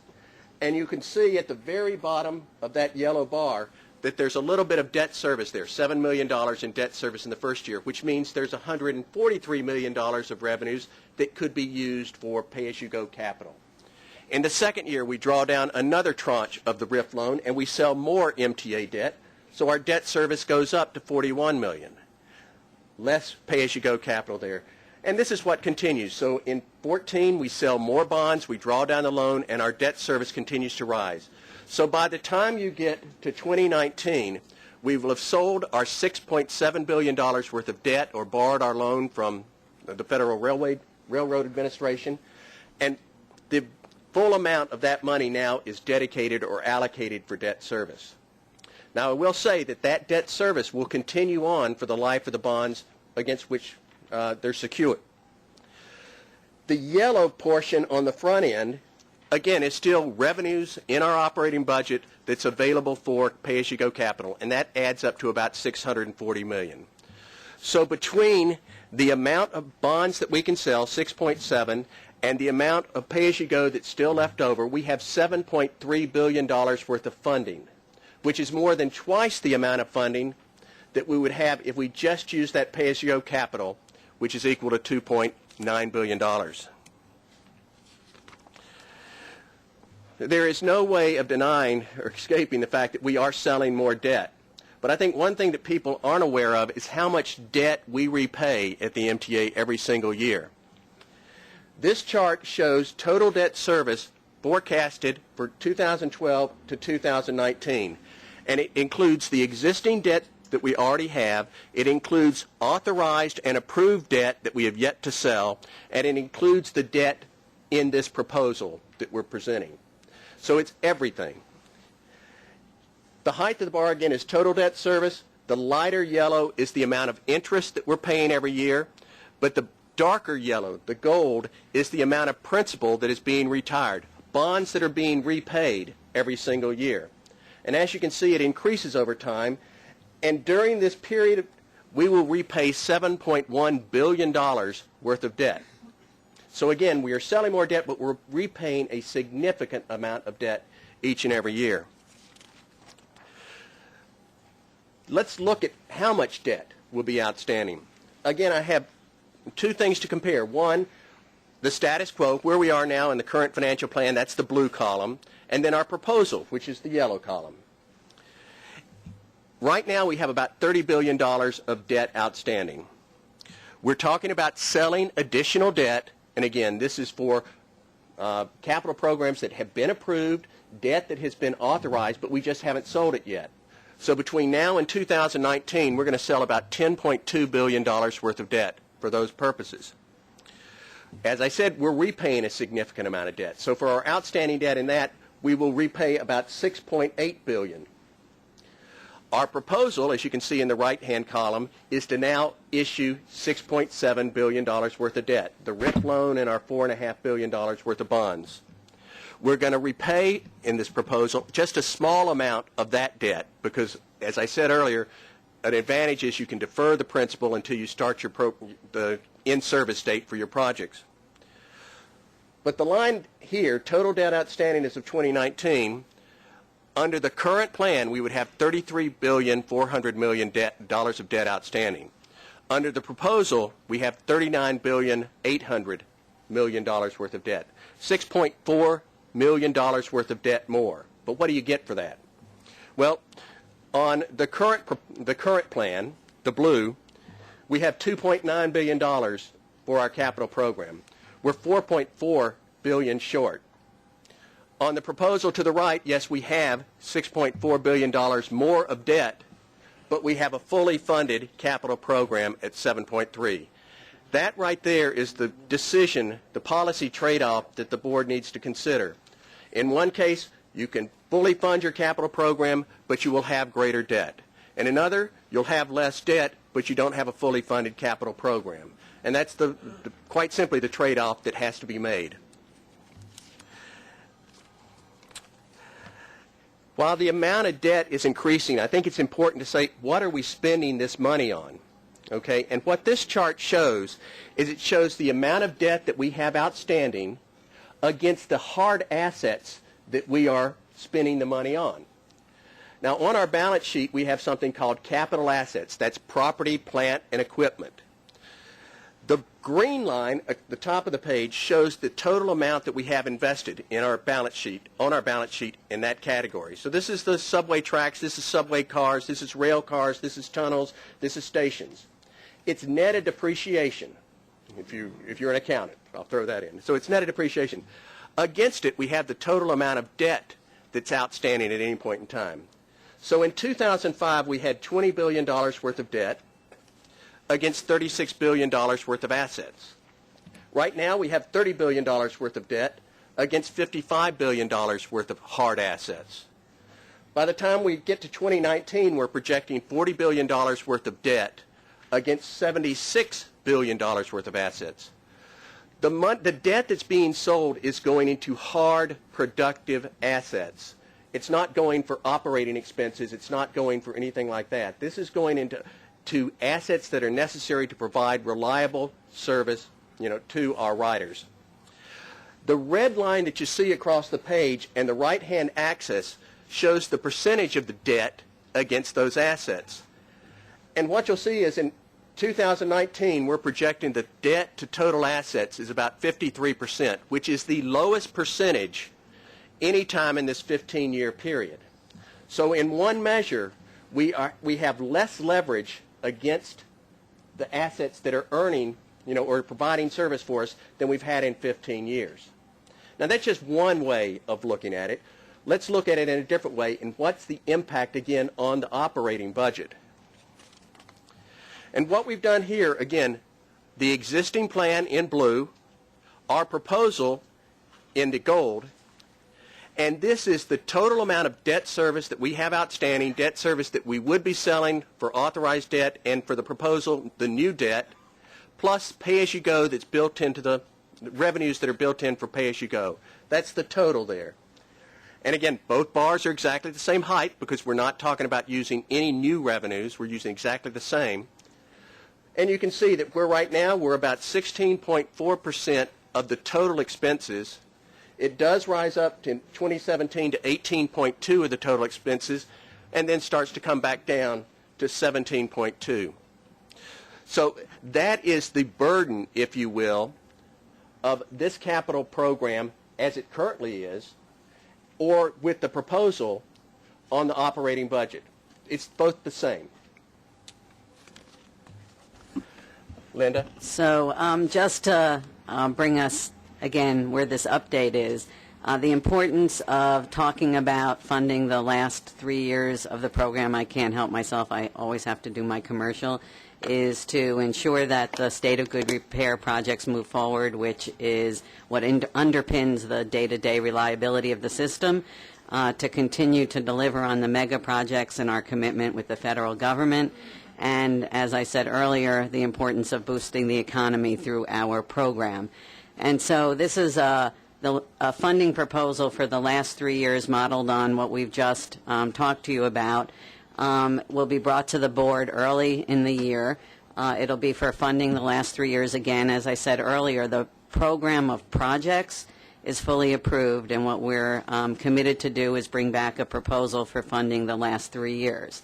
and you can see at the very bottom of that yellow bar that there's a little bit of debt service there, $7 million in debt service in the first year, which means there's $143 million of revenues that could be used for pay-as-you-go capital. In the second year, we draw down another tranche of the RIF loan, and we sell more MTA debt, so our debt service goes up to $41 million. Less pay-as-you-go capital there. And this is what continues. So in 14, we sell more bonds, we draw down the loan, and our debt service continues to rise. So by the time you get to 2019, we will have sold our $6.7 billion worth of debt or borrowed our loan from the Federal Railroad Administration, and the full amount of that money now is dedicated or allocated for debt service. Now, I will say that that debt service will continue on for the life of the bonds against which they're secured. The yellow portion on the front end, again, is still revenues in our operating budget that's available for pay-as-you-go capital, and that adds up to about $640 million. So between the amount of bonds that we can sell, 6.7, and the amount of pay-as-you-go that's still left over, we have $7.3 billion worth of funding, which is more than twice the amount of funding that we would have if we just used that pay-as-you-go capital, which is equal to $2.9 billion. There is no way of denying or escaping the fact that we are selling more debt. But I think one thing that people aren't aware of is how much debt we repay at the MTA every single year. This chart shows total debt service forecasted for 2012 to 2019. And it includes the existing debt that we already have. It includes authorized and approved debt that we have yet to sell. And it includes the debt in this proposal that we're presenting. So it's everything. The height of the bar, again, is total debt service. The lighter yellow is the amount of interest that we're paying every year. But the darker yellow, the gold, is the amount of principal that is being retired, bonds that are being repaid every single year. And as you can see, it increases over time. And during this period, we will repay $7.1 billion worth of debt. So again, we are selling more debt, but we're repaying a significant amount of debt each and every year. Let's look at how much debt will be outstanding. Again, I have two things to compare. One, the status quo, where we are now in the current financial plan, that's the blue column, and then our proposal, which is the yellow column. Right now, we have about $30 billion of debt outstanding. We're talking about selling additional debt, and again, this is for capital programs that have been approved, debt that has been authorized, but we just haven't sold it yet. So between now and 2019, we're going to sell about $10.2 billion worth of debt for those purposes. As I said, we're repaying a significant amount of debt. So for our outstanding debt in that, we will repay about $6.8 billion. Our proposal, as you can see in the right-hand column, is to now issue $6.7 billion worth of debt, the RIF loan and our $4.5 billion worth of bonds. We're going to repay, in this proposal, just a small amount of that debt because, as I said earlier, an advantage is you can defer the principal until you start the in-service date for your projects. But the line here, total debt outstanding as of 2019, under the current plan, we would have $33.4 billion of debt outstanding. Under the proposal, we have $39.8 billion worth of debt, $6.4 million worth of debt more. But what do you get for that? Well, on the current plan, the blue, we have $2.9 billion for our capital program. We're $4.4 billion short. On the proposal to the right, yes, we have $6.4 billion more of debt, but we have a fully funded capital program at 7.3. That right there is the decision, the policy trade-off that the board needs to consider. In one case, you can fully fund your capital program, but you will have greater debt. In another, you'll have less debt, but you don't have a fully funded capital program. And that's quite simply the trade-off that has to be made. While the amount of debt is increasing, I think it's important to say, what are we spending this money on? Okay, and what this chart shows is it shows the amount of debt that we have outstanding against the hard assets that we are spending the money on. Now, on our balance sheet, we have something called capital assets. That's property, plant, and equipment. The green line at the top of the page shows the total amount that we have invested in our balance sheet, on our balance sheet in that category. So this is the subway tracks, this is subway cars, this is rail cars, this is tunnels, this is stations. It's netted depreciation. If you're an accountant, I'll throw that in. So it's netted depreciation. Against it, we have the total amount of debt that's outstanding at any point in time. So in 2005, we had $20 billion worth of debt against $36 billion worth of assets. Right now, we have $30 billion worth of debt against $55 billion worth of hard assets. By the time we get to 2019, we're projecting $40 billion worth of debt against $76 billion worth of assets. The debt that's being sold is going into hard, productive assets. It's not going for operating expenses. It's not going for anything like that. This is going into assets that are necessary to provide reliable service, to our riders. The red line that you see across the page and the right-hand axis shows the percentage of the debt against those assets. And what you'll see is in 2019, we're projecting the debt to total assets is about 53%, which is the lowest percentage any time in this 15-year period. So in one measure, we have less leverage against the assets that are earning, or providing service for us than we've had in 15 years. Now, that's just one way of looking at it. Let's look at it in a different way, and what's the impact, again, on the operating budget? And what we've done here, again, the existing plan in blue, our proposal in the gold, and this is the total amount of debt service that we have outstanding, debt service that we would be selling for authorized debt and for the proposal, the new debt, plus pay-as-you-go that's built into the revenues that are built in for pay-as-you-go. That's the total there. And again, both bars are exactly the same height because we're not talking about using any new revenues. We're using exactly the same. And you can see that right now we're about 16.4% of the total expenses. It does rise up in 2017 to 18.2 of the total expenses and then starts to come back down to 17.2. So that is the burden, if you will, of this capital program as it currently is, or with the proposal on the operating budget. It's both the same. Linda? So just to bring us, again, where this update is, the importance of talking about funding the last 3 years of the program, I can't help myself, I always have to do my commercial, is to ensure that the state of good repair projects move forward, which is what underpins the day-to-day reliability of the system, to continue to deliver on the mega projects and our commitment with the federal government, and, as I said earlier, the importance of boosting the economy through our program. And so this is a funding proposal for the last 3 years modeled on what we've just talked to you about. Will be brought to the board early in the year. It'll be for funding the last 3 years. Again, as I said earlier, the program of projects is fully approved, and what we're committed to do is bring back a proposal for funding the last 3 years.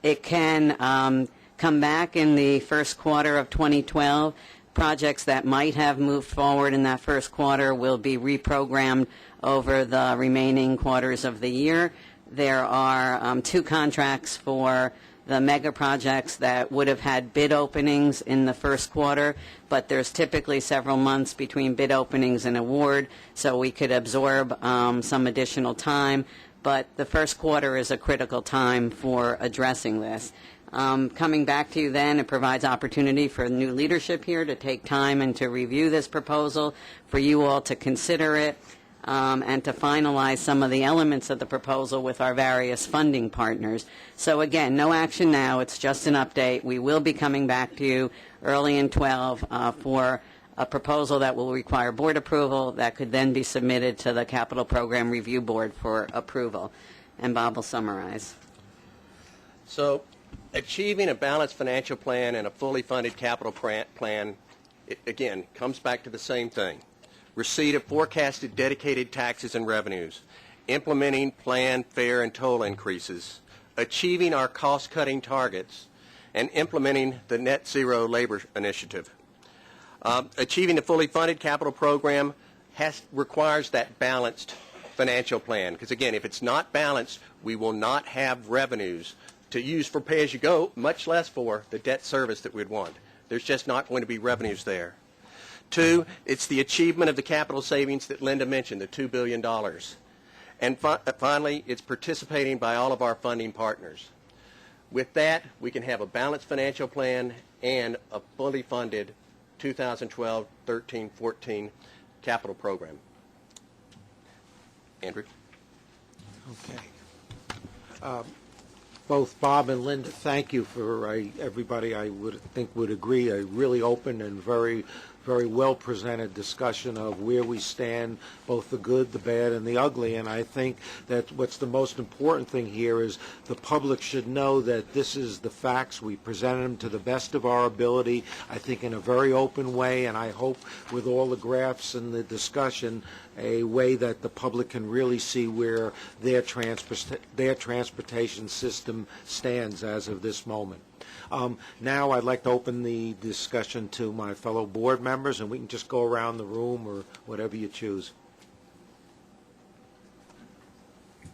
It can come back in the first quarter of 2012. Projects that might have moved forward in that first quarter will be reprogrammed over the remaining quarters of the year. There are 2 contracts for the mega projects that would have had bid openings in the first quarter, but there's typically several months between bid openings and award, so we could absorb some additional time. But the first quarter is a critical time for addressing this. Coming back to you then, it provides opportunity for new leadership here to take time and to review this proposal, for you all to consider it, and to finalize some of the elements of the proposal with our various funding partners. So again, no action now, it's just an update. We will be coming back to you early in 12 for a proposal that will require board approval that could then be submitted to the Capital Program Review Board for approval. And Bob will summarize. So achieving a balanced financial plan and a fully funded capital plan, it, again, comes back to the same thing. Receipt of forecasted dedicated taxes and revenues, implementing planned fare and toll increases, achieving our cost-cutting targets, and implementing the net zero labor initiative. Achieving the fully funded capital program requires that balanced financial plan, because again, if it's not balanced, we will not have revenues to use for pay-as-you-go, much less for the debt service that we'd want. There's just not going to be revenues there. 2, it's the achievement of the capital savings that Linda mentioned, the $2 billion. And finally, it's participating by all of our funding partners. With that, we can have a balanced financial plan and a fully funded 2012, 13, 14 capital program. Andrew? Okay. Both Bob and Linda, thank you for everybody I would think would agree, a really open and very well presented discussion of where we stand, both the good, the bad, and the ugly. And I think that what's the most important thing here is the public should know that this is the facts. We presented them to the best of our ability, I think in a very open way, and I hope with all the graphs and the discussion, a way that the public can really see where their transportation system stands as of this moment. Now I'd like to open the discussion to my fellow board members, and we can just go around the room or whatever you choose.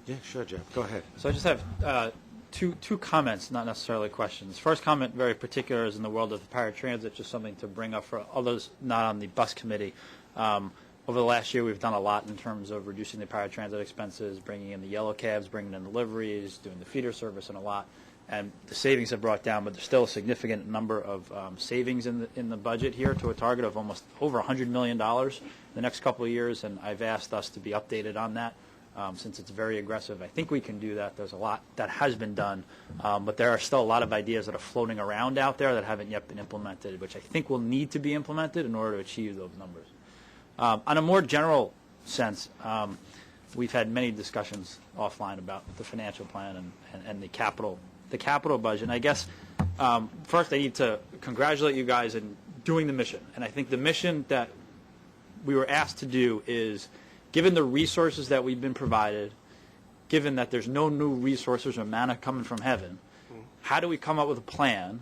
Yeah, sure, Jeff. Go ahead. So I just have two comments, not necessarily questions. First comment, very particular, is in the world of paratransit, just something to bring up for others not on the bus committee. Over the last year, we've done a lot in terms of reducing the paratransit expenses, bringing in the yellow cabs, bringing in the liveries, doing the feeder service, and a lot. And the savings have brought down, but there's still a significant number of savings in the budget here to a target of almost over $100 million the next couple of years, and I've asked us to be updated on that. Since it's very aggressive, I think we can do that. There's a lot that has been done, but there are still a lot of ideas that are floating around out there that haven't yet been implemented, which I think will need to be implemented in order to achieve those numbers. On a more general sense, we've had many discussions offline about the financial plan and the capital budget. And I guess first I need to congratulate you guys in doing the mission. And I think the mission that we were asked to do is, given the resources that we've been provided, given that there's no new resources or manna coming from heaven, how do we come up with a plan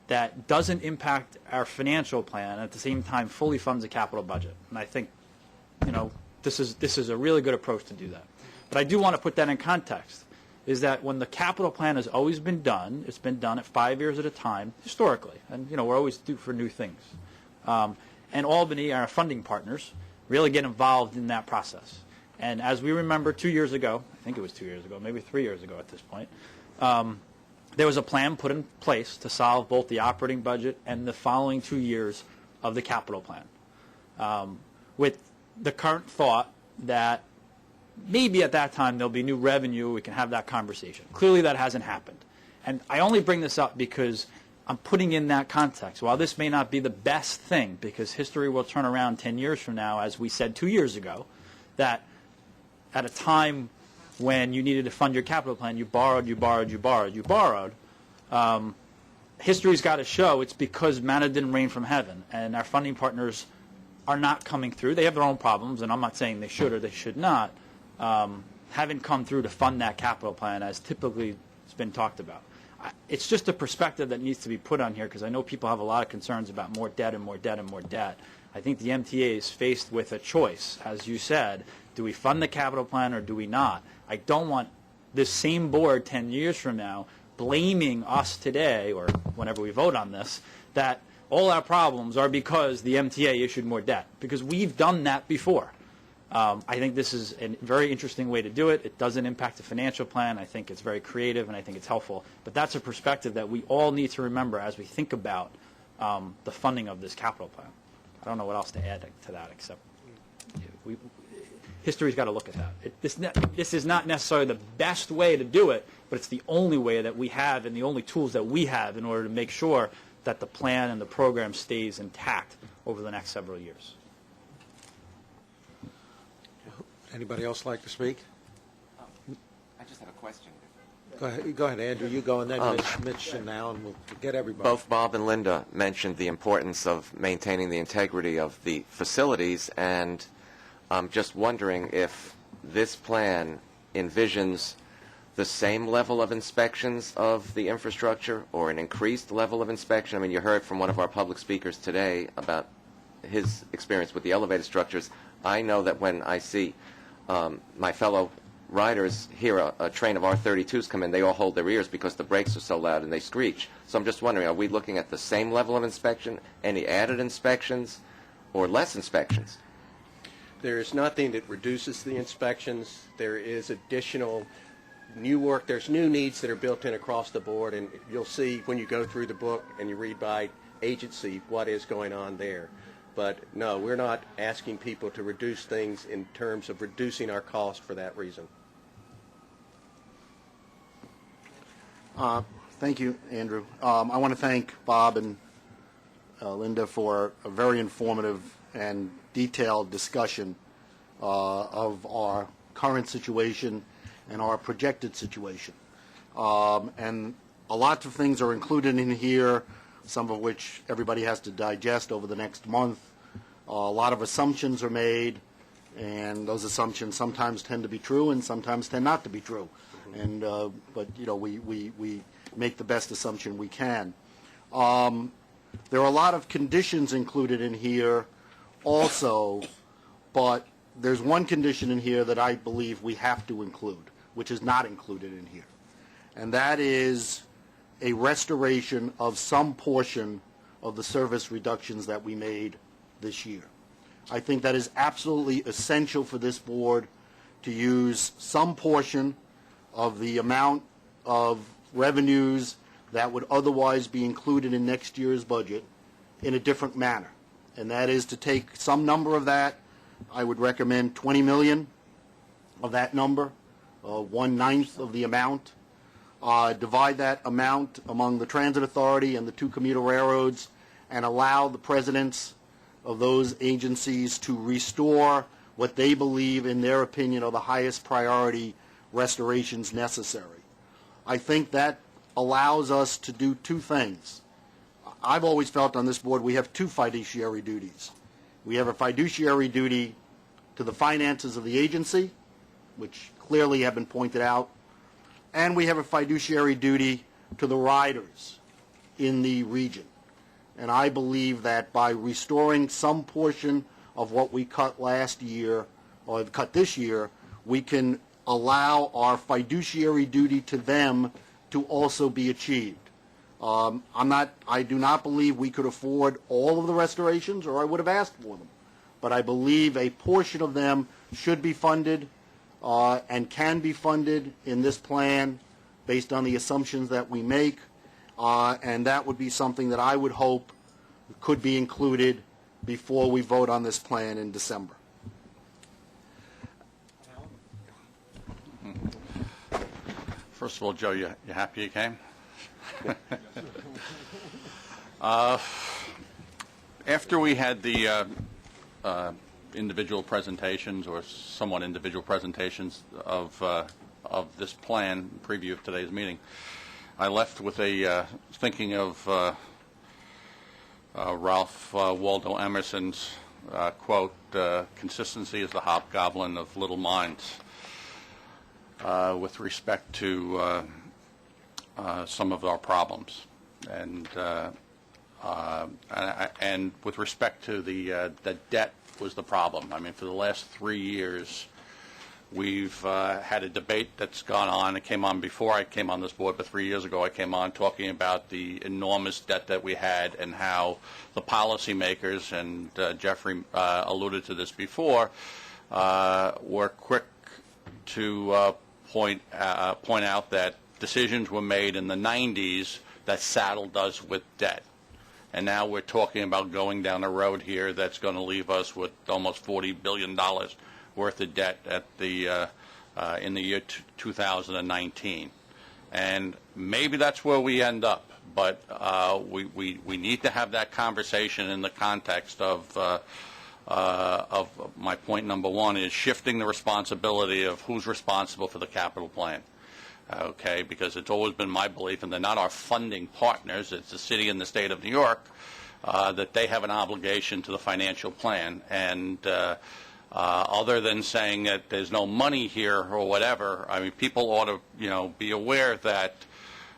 that doesn't impact our financial plan and at the same time fully funds the capital budget? And I think, this is a really good approach to do that. But I do want to put that in context, is that when the capital plan has always been done, it's been done at 5 years at a time historically. And, we're always due for new things. And Albany, our funding partners, really get involved in that process. And as we remember 2 years ago, I think it was 2 years ago, maybe 3 years ago at this point, there was a plan put in place to solve both the operating budget and the following 2 years of the capital plan, with the current thought that maybe at that time there'll be new revenue, we can have that conversation. Clearly that hasn't happened. And I only bring this up because I'm putting in that context. While this may not be the best thing, because history will turn around 10 years from now, as we said 2 years ago, that at a time when you needed to fund your capital plan, you borrowed. History's got to show it's because manna didn't rain from heaven, and our funding partners are not coming through. They have their own problems, and I'm not saying they should or they should not, haven't come through to fund that capital plan as typically has been talked about. It's just a perspective that needs to be put on here, because I know people have a lot of concerns about more debt and more debt and more debt. I think the MTA is faced with a choice, as you said. Do we fund the capital plan or do we not? I don't want this same board 10 years from now blaming us today, or whenever we vote on this, that all our problems are because the MTA issued more debt, because we've done that before. I think this is a very interesting way to do it. It doesn't impact the financial plan. I think it's very creative, and I think it's helpful. But that's a perspective that we all need to remember as we think about the funding of this capital plan. I don't know what else to add to that, except history's got to look at that. This is not necessarily the best way to do it, but it's the only way that we have and the only tools that we have in order to make sure that the plan and the program stays intact over the next several years. Anybody else like to speak? I just have a question. Go ahead, Andrew. You go, and then Mitch and now, and we'll get everybody. Both Bob and Linda mentioned the importance of maintaining the integrity of the facilities, and I'm just wondering if this plan envisions the same level of inspections of the infrastructure or an increased level of inspection. I mean, you heard from one of our public speakers today about his experience with the elevated structures. I know that when I see my fellow riders hear a train of R32s come in, they all hold their ears because the brakes are so loud and they screech. So I'm just wondering, are we looking at the same level of inspection, any added inspections, or less inspections? There is nothing that reduces the inspections. There is additional new work. There's new needs that are built in across the board, and you'll see when you go through the book and you read by agency what is going on there. But no, we're not asking people to reduce things in terms of reducing our cost for that reason. Thank you, Andrew. I want to thank Bob and Linda for a very informative and detailed discussion of our current situation and our projected situation. And a lot of things are included in here, some of which everybody has to digest over the next month. A lot of assumptions are made, and those assumptions sometimes tend to be true and sometimes tend not to be true. And but we make the best assumption we can. There are a lot of conditions included in here also, but there's one condition in here that I believe we have to include, which is not included in here, and that is a restoration of some portion of the service reductions that we made this year. I think that is absolutely essential for this board to use some portion of the amount of revenues that would otherwise be included in next year's budget in a different manner. And that is to take some number of that. I would recommend 20 million of that number, 1/9 of the amount. Divide that amount among the Transit Authority and the two commuter railroads and allow the presidents of those agencies to restore what they believe, in their opinion, are the highest priority restorations necessary. I think that allows us to do two things. I've always felt on this board we have two fiduciary duties. We have a fiduciary duty to the finances of the agency, which clearly have been pointed out, and we have a fiduciary duty to the riders in the region. And I believe that by restoring some portion of what we cut last year, or cut this year, we can allow our fiduciary duty to them to also be achieved. I do not believe we could afford all of the restorations, or I would have asked for them. But I believe a portion of them should be funded and can be funded in this plan based on the assumptions that we make, and that would be something that I would hope could be included before we vote on this plan in December. First of all, Joe, you happy you came? After we had the individual presentations, or somewhat individual presentations of this plan, preview of today's meeting, I left with a thinking of Ralph Waldo Emerson's quote, "Consistency is the hobgoblin of little minds," with respect to some of our problems, and with respect to the debt was the problem. I mean, for the last 3 years, we've had a debate that's gone on. It came on before I came on this board, but 3 years ago I came on talking about the enormous debt that we had and how the policymakers, and Jeffrey alluded to this before, were quick to point out that decisions were made in the 90s that saddled us with debt. And now we're talking about going down a road here that's going to leave us with almost $40 billion worth of debt at the in the year 2019. And maybe that's where we end up, but we need to have that conversation in the context of my point number one is shifting the responsibility of who's responsible for the capital plan. Okay, because it's always been my belief, and they're not our funding partners, it's the city and the state of New York, that they have an obligation to the financial plan. And other than saying that there's no money here or whatever, I mean, people ought to, be aware that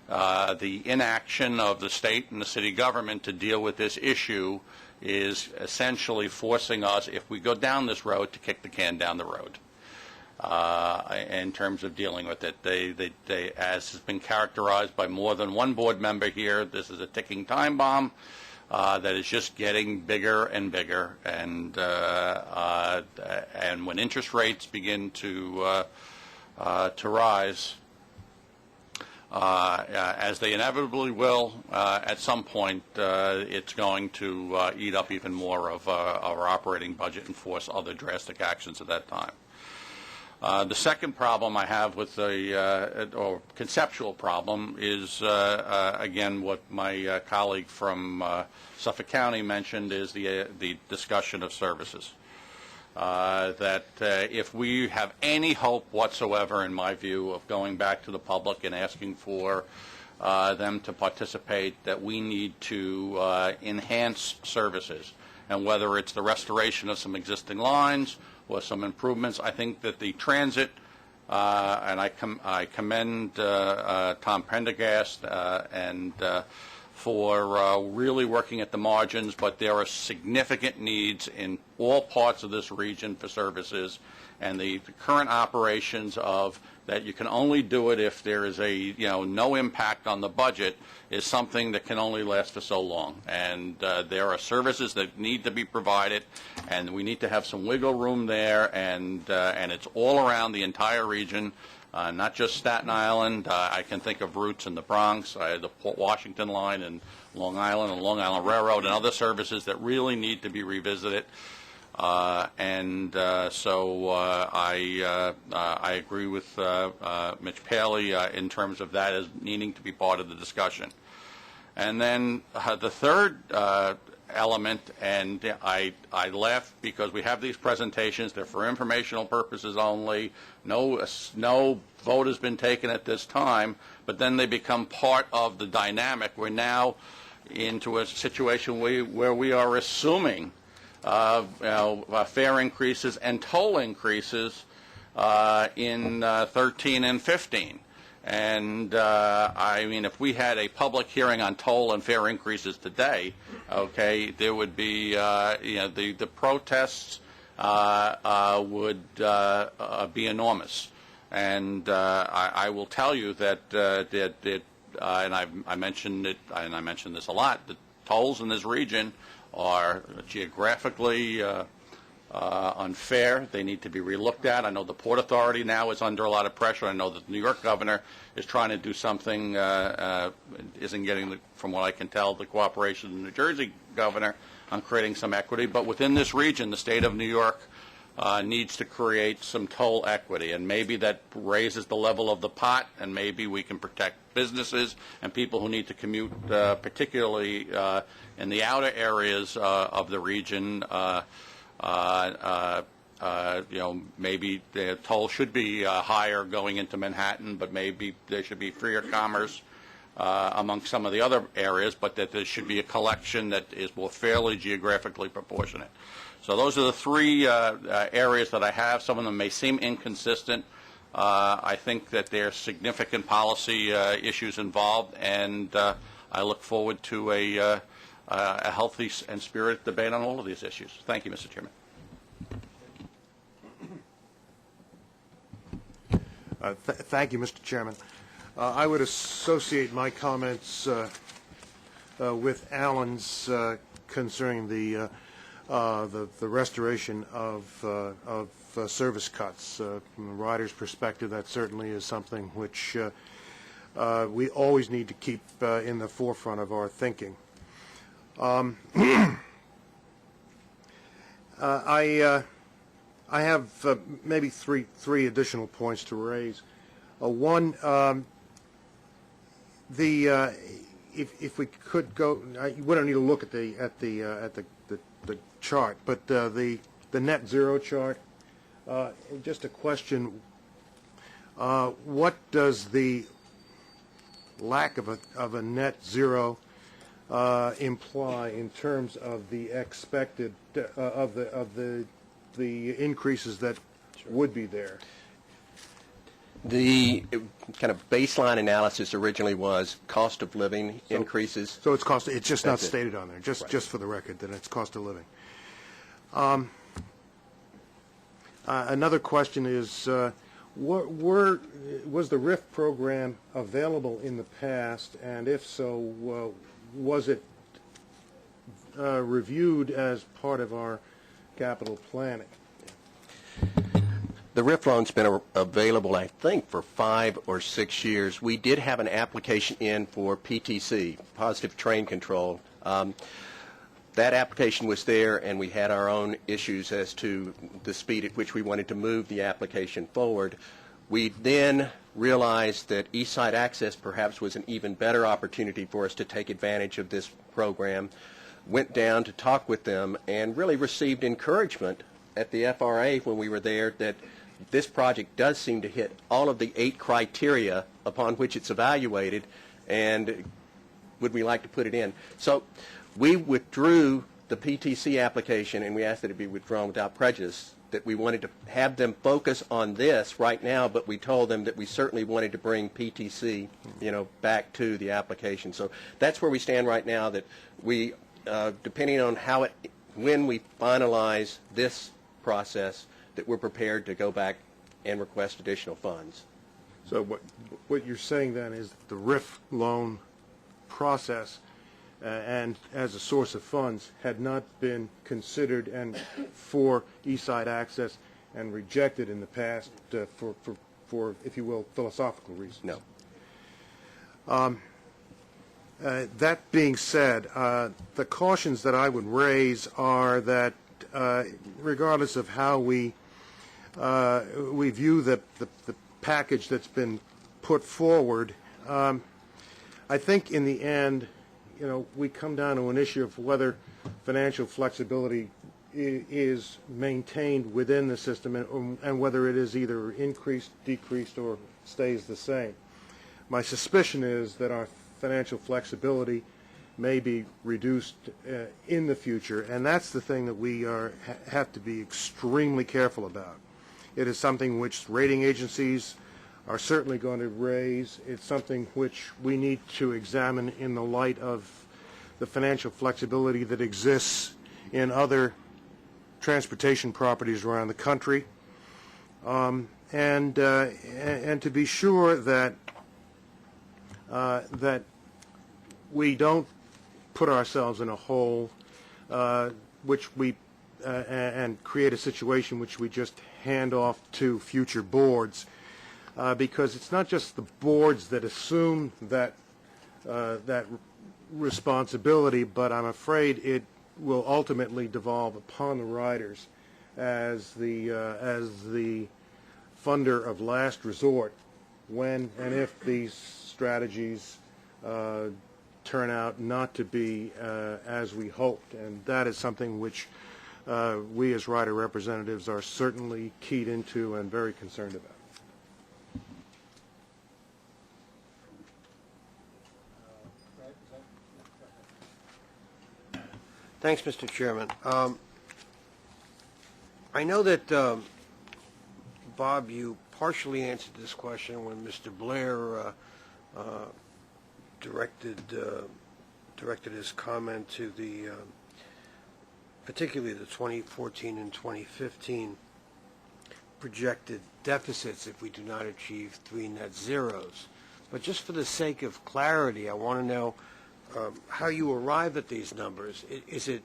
the inaction of the state and the city government to deal with this issue is essentially forcing us, if we go down this road, to kick the can down the road. In terms of dealing with it, they, as has been characterized by more than one board member here, this is a ticking time bomb that is just getting bigger and bigger, and when interest rates begin to rise, as they inevitably will at some point, it's going to eat up even more of our operating budget and force other drastic actions at that time. The second problem I have with or conceptual problem is, again, what my colleague from Suffolk County mentioned, is the discussion of services. That if we have any hope whatsoever, in my view, of going back to the public and asking for them to participate, that we need to enhance services. And whether it's the restoration of some existing lines or some improvements, I think that the transit and I commend Tom Prendergast and for really working at the margins, but there are significant needs in all parts of this region for services, and the current operations of that you can only do it if there is a no impact on the budget is something that can only last for so long. And there are services that need to be provided, and we need to have some wiggle room there, and it's all around the entire region. Not just Staten Island. I can think of routes in the Bronx, the Port Washington line, and Long Island, and Long Island Railroad, and other services that really need to be revisited. So I agree with Mitch Paley in terms of that as needing to be part of the discussion. And then the third element, and I laugh because we have these presentations, they're for informational purposes only, no vote has been taken at this time, but then they become part of the dynamic. We're now into a situation where we are assuming fare increases and toll increases in 13 and 15. And I mean, if we had a public hearing on toll and fare increases today, okay, there would be the protests would be enormous. And I will tell you that and I mentioned it, and I mentioned this a lot. The tolls in this region are geographically unfair. They need to be relooked at. I know the Port Authority now is under a lot of pressure. I know that the New York governor is trying to do something, isn't getting, from what I can tell, the cooperation of the New Jersey governor on creating some equity. But within this region, the state of New York needs to create some toll equity, and maybe that raises the level of the pot, and maybe we can protect businesses and people who need to commute, particularly in the outer areas of the region. Maybe the toll should be higher going into Manhattan, but maybe there should be freer commerce among some of the other areas, but that there should be a collection that is more fairly geographically proportionate. So those are the three areas that I have. Some of them may seem inconsistent. I think that there are significant policy issues involved, and I look forward to a healthy and spirited debate on all of these issues. Thank you, Mr. Chairman. Thank you, Mr. Chairman. I would associate my comments with Alan's concerning the restoration of service cuts. From the rider's perspective, that certainly is something which we always need to keep in the forefront of our thinking. I have maybe three additional points to raise. One, if we could go, we don't need to look at the chart, but the net zero chart. Just a question: what does the lack of a net zero imply in terms of the expected of the increases that would be there? The kind of baseline analysis originally was cost of living increases. So it's cost. It's just not stated on there. Just for the record, that it's cost of living. Another question is, was the RIF program available in the past, and if so, was it reviewed as part of our capital planning? The RIF loan's been available, I think, for 5 or 6 years. We did have an application in for PTC, Positive Train Control. That application was there, and we had our own issues as to the speed at which we wanted to move the application forward. We then realized that East Side Access perhaps was an even better opportunity for us to take advantage of this program. Went down to talk with them and really received encouragement at the FRA when we were there that this project does seem to hit all of the 8 criteria upon which it's evaluated, and would we like to put it in. So we withdrew the PTC application, and we asked that it be withdrawn without prejudice. that we wanted to have them focus on this right now, but we told them that we certainly wanted to bring PTC, back to the application. So that's where we stand right now, that we, depending on when we finalize this process, that we're prepared to go back and request additional funds. So what you're saying then is that the RIF loan process and as a source of funds had not been considered and for East Side access and rejected in the past for if you will, philosophical reasons. No. That being said, the cautions that I would raise are that regardless of how we view the package that's been put forward, I think in the end, we come down to an issue of whether financial flexibility is maintained within the system and whether it is either increased, decreased, or stays the same. My suspicion is that our financial flexibility may be reduced in the future, and that's the thing that we have to be extremely careful about. It is something which rating agencies are certainly going to raise. It's something which we need to examine in the light of the financial flexibility that exists in other transportation properties around the country, and to be sure that that we don't put ourselves in a hole which we and create a situation which we just hand off to future boards, because it's not just the boards that assume that that responsibility, but I'm afraid it will ultimately devolve upon the riders as the funder of last resort when and if these strategies turn out not to be as we hoped, and that is something which we as rider representatives are certainly keyed into and very concerned about. Thanks, Mr. Chairman. I know that, Bob, you partially answered this question when Mr. Blair directed his comment to the, particularly the 2014 and 2015 projected deficits if we do not achieve 3 net zeros. But just for the sake of clarity, I want to know how you arrive at these numbers. Is it,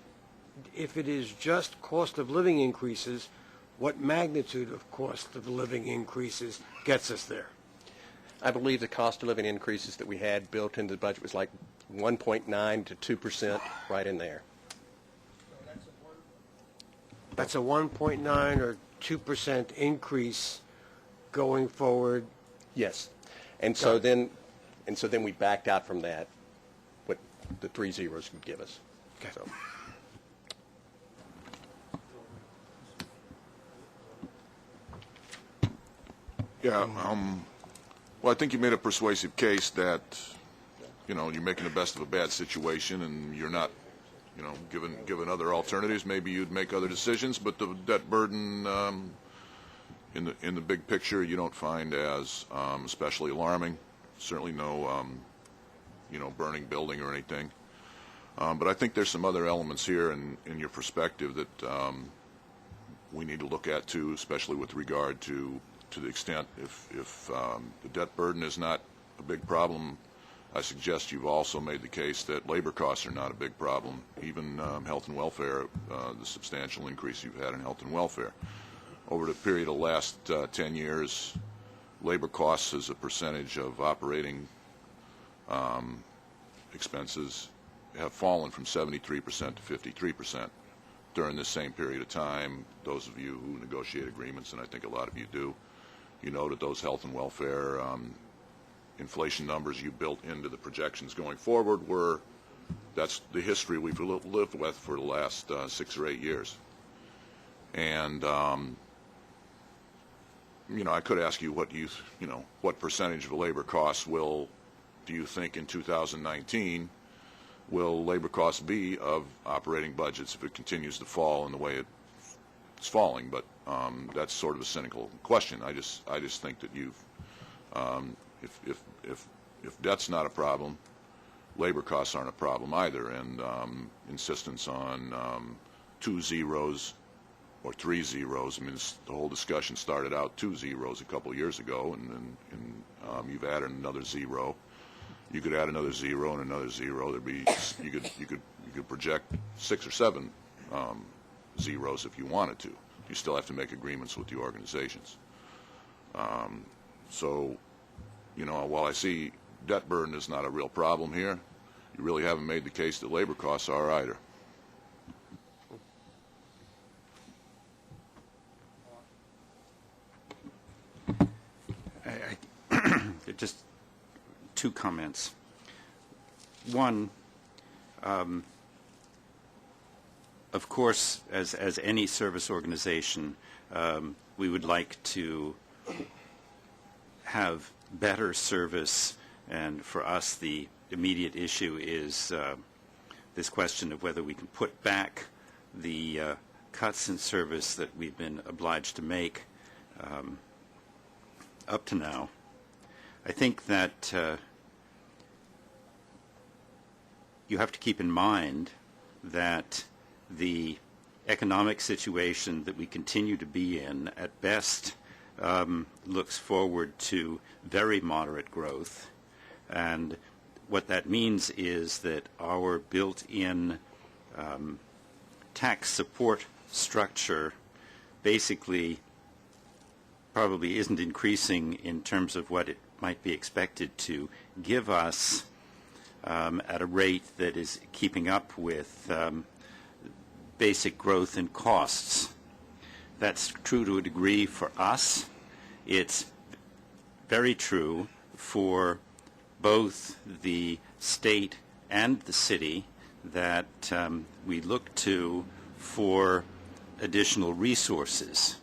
if it is just cost of living increases, what magnitude of cost of living increases gets us there? I believe the cost of living increases that we had built into the budget was like 1.9 to 2%, right in there. That's a 1.9 or 2% increase going forward. Yes, and so then we backed out from that what the 3 zeros could give us. Okay. So. Yeah, well, I think you made a persuasive case that, you're making the best of a bad situation and you're not, given other alternatives, maybe you'd make other decisions, but the debt burden in the big picture you don't find as especially alarming. Certainly no, burning building or anything. But I think there's some other elements here in your perspective that we need to look at too, especially with regard to the extent if the debt burden is not a big problem. I suggest you've also made the case that labor costs are not a big problem. Even health and welfare, the substantial increase you've had in health and welfare. Over the period of the last 10 years, labor costs as a percentage of operating expenses have fallen from 73% to 53% during this same period of time. Those of you who negotiate agreements, and I think a lot of you do, you know that those health and welfare inflation numbers you built into the projections going forward that's the history we've lived with for the last 6 or 8 years. And I could ask you what percentage of labor costs do you think in 2019 will labor costs be of operating budgets if it continues to fall in the way it it's falling, but that's sort of a cynical question. I just think that you've if debt's not a problem, labor costs aren't a problem either, and insistence on 2 zeros or 3 zeros. I mean, the whole discussion started out 2 zeros a couple of years ago, and you've added another zero. You could add another zero and another zero. There'd be you could project 6 or 7 zeros if you wanted to. You still have to make agreements with the organizations. So, while I see debt burden is not a real problem here, you really haven't made the case that labor costs are either. Just 2 comments. One, of course, as any service organization, we would like to have better service, and for us the immediate issue is this question of whether we can put back the cuts in service that we've been obliged to make up to now. I think that you have to keep in mind that the economic situation that we continue to be in, at best, looks forward to very moderate growth. And what that means is that our built-in tax support structure basically probably isn't increasing in terms of what it might be expected to give us at a rate that is keeping up with basic growth in costs. That's true to a degree for us. It's very true for both the state and the city that we look to for additional resources.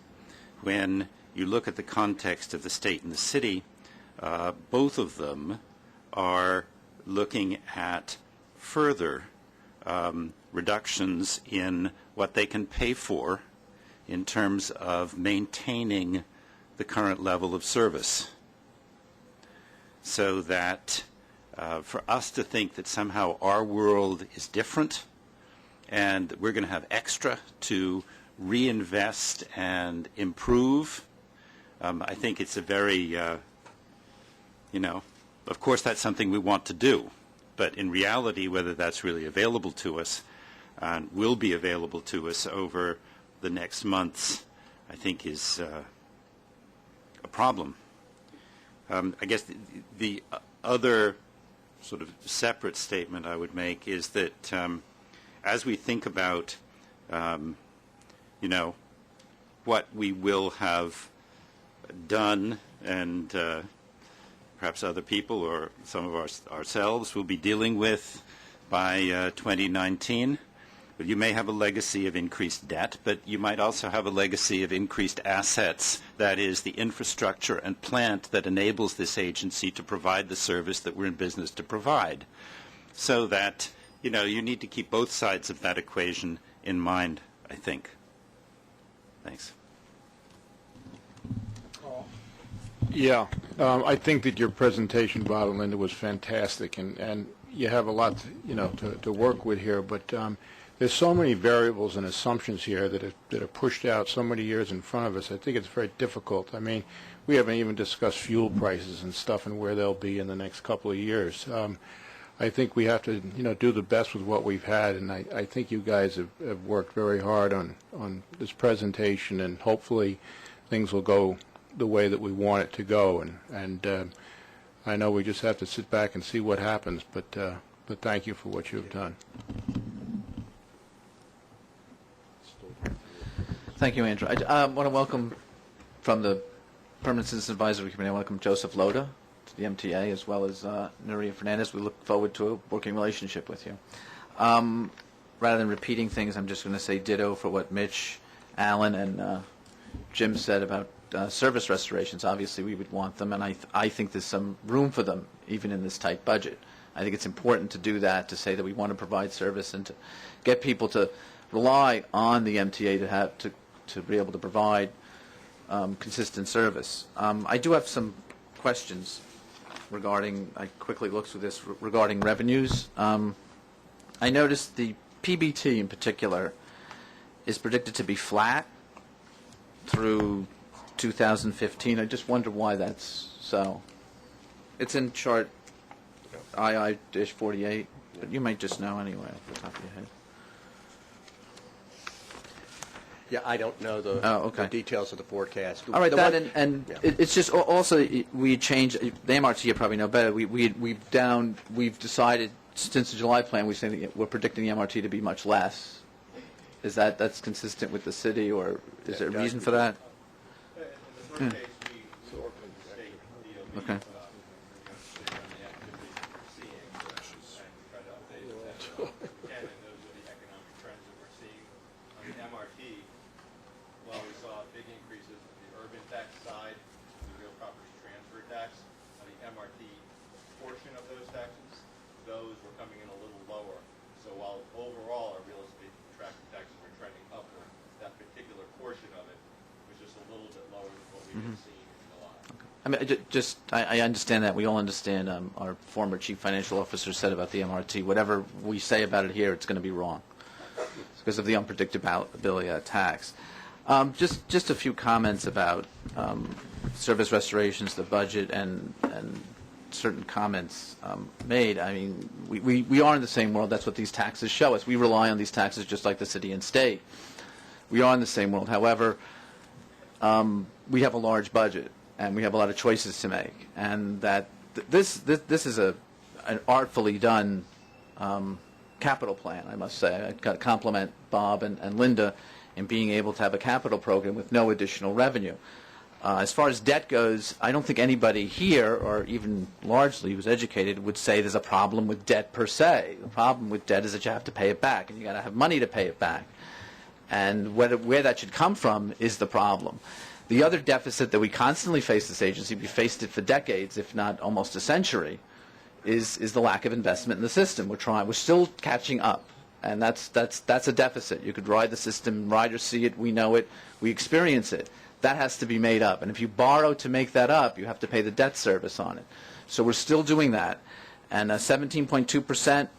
When you look at the context of the state and the city, both of them are looking at further reductions in what they can pay for in terms of maintaining the current level of service. So that for us to think that somehow our world is different and we're going to have extra to reinvest and improve, I think it's a very, of course that's something we want to do, but in reality whether that's really available to us and will be available to us over the next months, I think is a problem. I guess the other sort of separate statement I would make is that as we think about, what we will have done, and perhaps other people or some of ourselves will be dealing with by 2019, but you may have a legacy of increased debt, but you might also have a legacy of increased assets, that is the infrastructure and plant that enables this agency to provide the service that we're in business to provide. So that, you need to keep both sides of that equation in mind, I think. Thanks. Yeah, I think that your presentation, Bob and Linda, was fantastic, and you have a lot, to work with here. But there's so many variables and assumptions here that are pushed out so many years in front of us. I think it's very difficult. I mean, we haven't even discussed fuel prices and stuff and where they'll be in the next couple of years. I think we have to, do the best with what we've had, and I think you guys have worked very hard on this presentation, and hopefully things will go the way that we want it to go. And I know we just have to sit back and see what happens, but thank you for what you have done. Thank you, Andrew. I want to welcome from the Permanent Citizen Advisory Committee, I welcome Joseph Loda to the MTA, as well as Nuria Fernandez. We look forward to a working relationship with you. Rather than repeating things, I'm just going to say ditto for what Mitch, Alan, and Jim said about service restorations. Obviously, we would want them, and I think there's some room for them, even in this tight budget. I think it's important to do that, to say that we want to provide service and to get people to rely on the MTA to to be able to provide consistent service. I do have some questions regarding, I quickly looked through this, regarding revenues. I noticed the PBT in particular is predicted to be flat through 2015. I just wonder why that's so. It's in chart II-48, but you might just know anyway off the top of your head. Yeah, I don't know the, the details of the forecast. All right, The that one- and yeah. it's just also we changed the MRT. You probably know better. We've decided since the July plan we say that we're predicting the MRT to be much less. Is that's consistent with the city, or is there a reason for that? Okay. Those were coming in a little lower. So while overall our real estate traffic taxes were trending upward, that particular portion of it was just a little bit lower than what we had seen in July. I mean, I understand that. We all understand. Our former chief financial officer said about the MRT. Whatever we say about it here, it's going to be wrong. It's because of the unpredictability of that tax. Just a few comments about service restorations, the budget, and certain comments made. I mean, we are in the same world. That's what these taxes show us. We rely on these taxes just like the city and state. We are in the same world. However, we have a large budget, and we have a lot of choices to make. And that this is an artfully done capital plan, I must say. I've got to compliment Bob and Linda in being able to have a capital program with no additional revenue. As far as debt goes, I don't think anybody here, or even largely who's educated, would say there's a problem with debt per se. The problem with debt is that you have to pay it back, and you got to have money to pay it back. And where that should come from is the problem. The other deficit that we constantly face this agency, we faced it for decades, if not almost a century, is the lack of investment in the system. We're still catching up, and that's a deficit. You could ride the system, riders see it, we know it, we experience it. That has to be made up. And if you borrow to make that up, you have to pay the debt service on it. So we're still doing that. And 17.2%,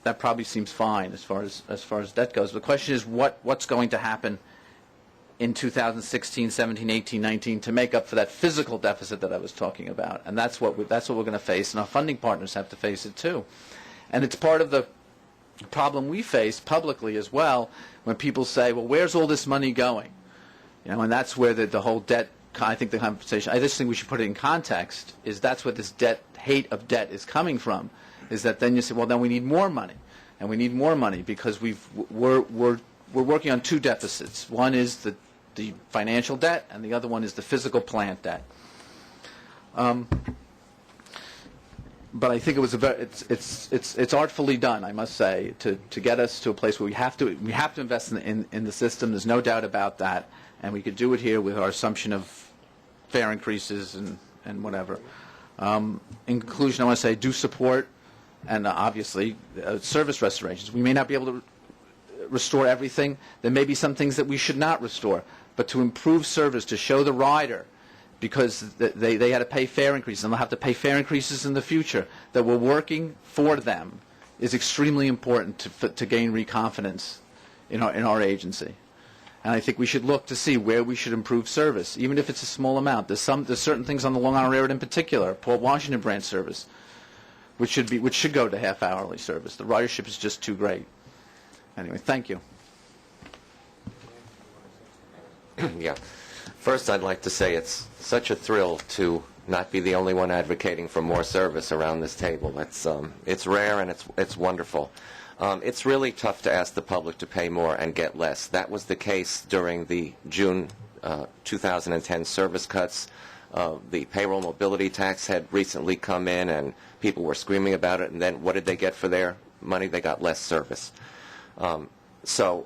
that probably seems fine as far as debt goes. The question is what's going to happen in 2016, 17, 18, 19 to make up for that physical deficit that I was talking about. And that's what we're going to face, and our funding partners have to face it too. And it's part of the problem we face publicly as well when people say, well, where's all this money going? And that's where the whole debt, I think the conversation, I just think we should put it in context, is that's where this hate of debt is coming from, is that then you say, well, then we need more money. And we need more money because we're working on two deficits. One is the financial debt, and the other one is the physical plant debt. But I think it was it's artfully done, I must say, to get us to a place where we have to invest in the system. There's no doubt about that. And we could do it here with our assumption of fare increases and whatever. In conclusion, I want to say I do support, and obviously, service restorations. We may not be able to restore everything. There may be some things that we should not restore. But to improve service, to show the rider, because they had to pay fare increases, and they'll have to pay fare increases in the future, that we're working for them, is extremely important to gain reconfidence in our agency. And I think we should look to see where we should improve service, even if it's a small amount. There's certain things on the Long Island Railroad in particular, Port Washington branch service, which should go to half-hourly service. The ridership is just too great. Anyway, thank you. Yeah. First, I'd like to say it's such a thrill to not be the only one advocating for more service around this table. It's rare and it's wonderful. It's really tough to ask the public to pay more and get less. That was the case during the June 2010 service cuts. The payroll mobility tax had recently come in, and people were screaming about it. And then what did they get for their money? They got less service. So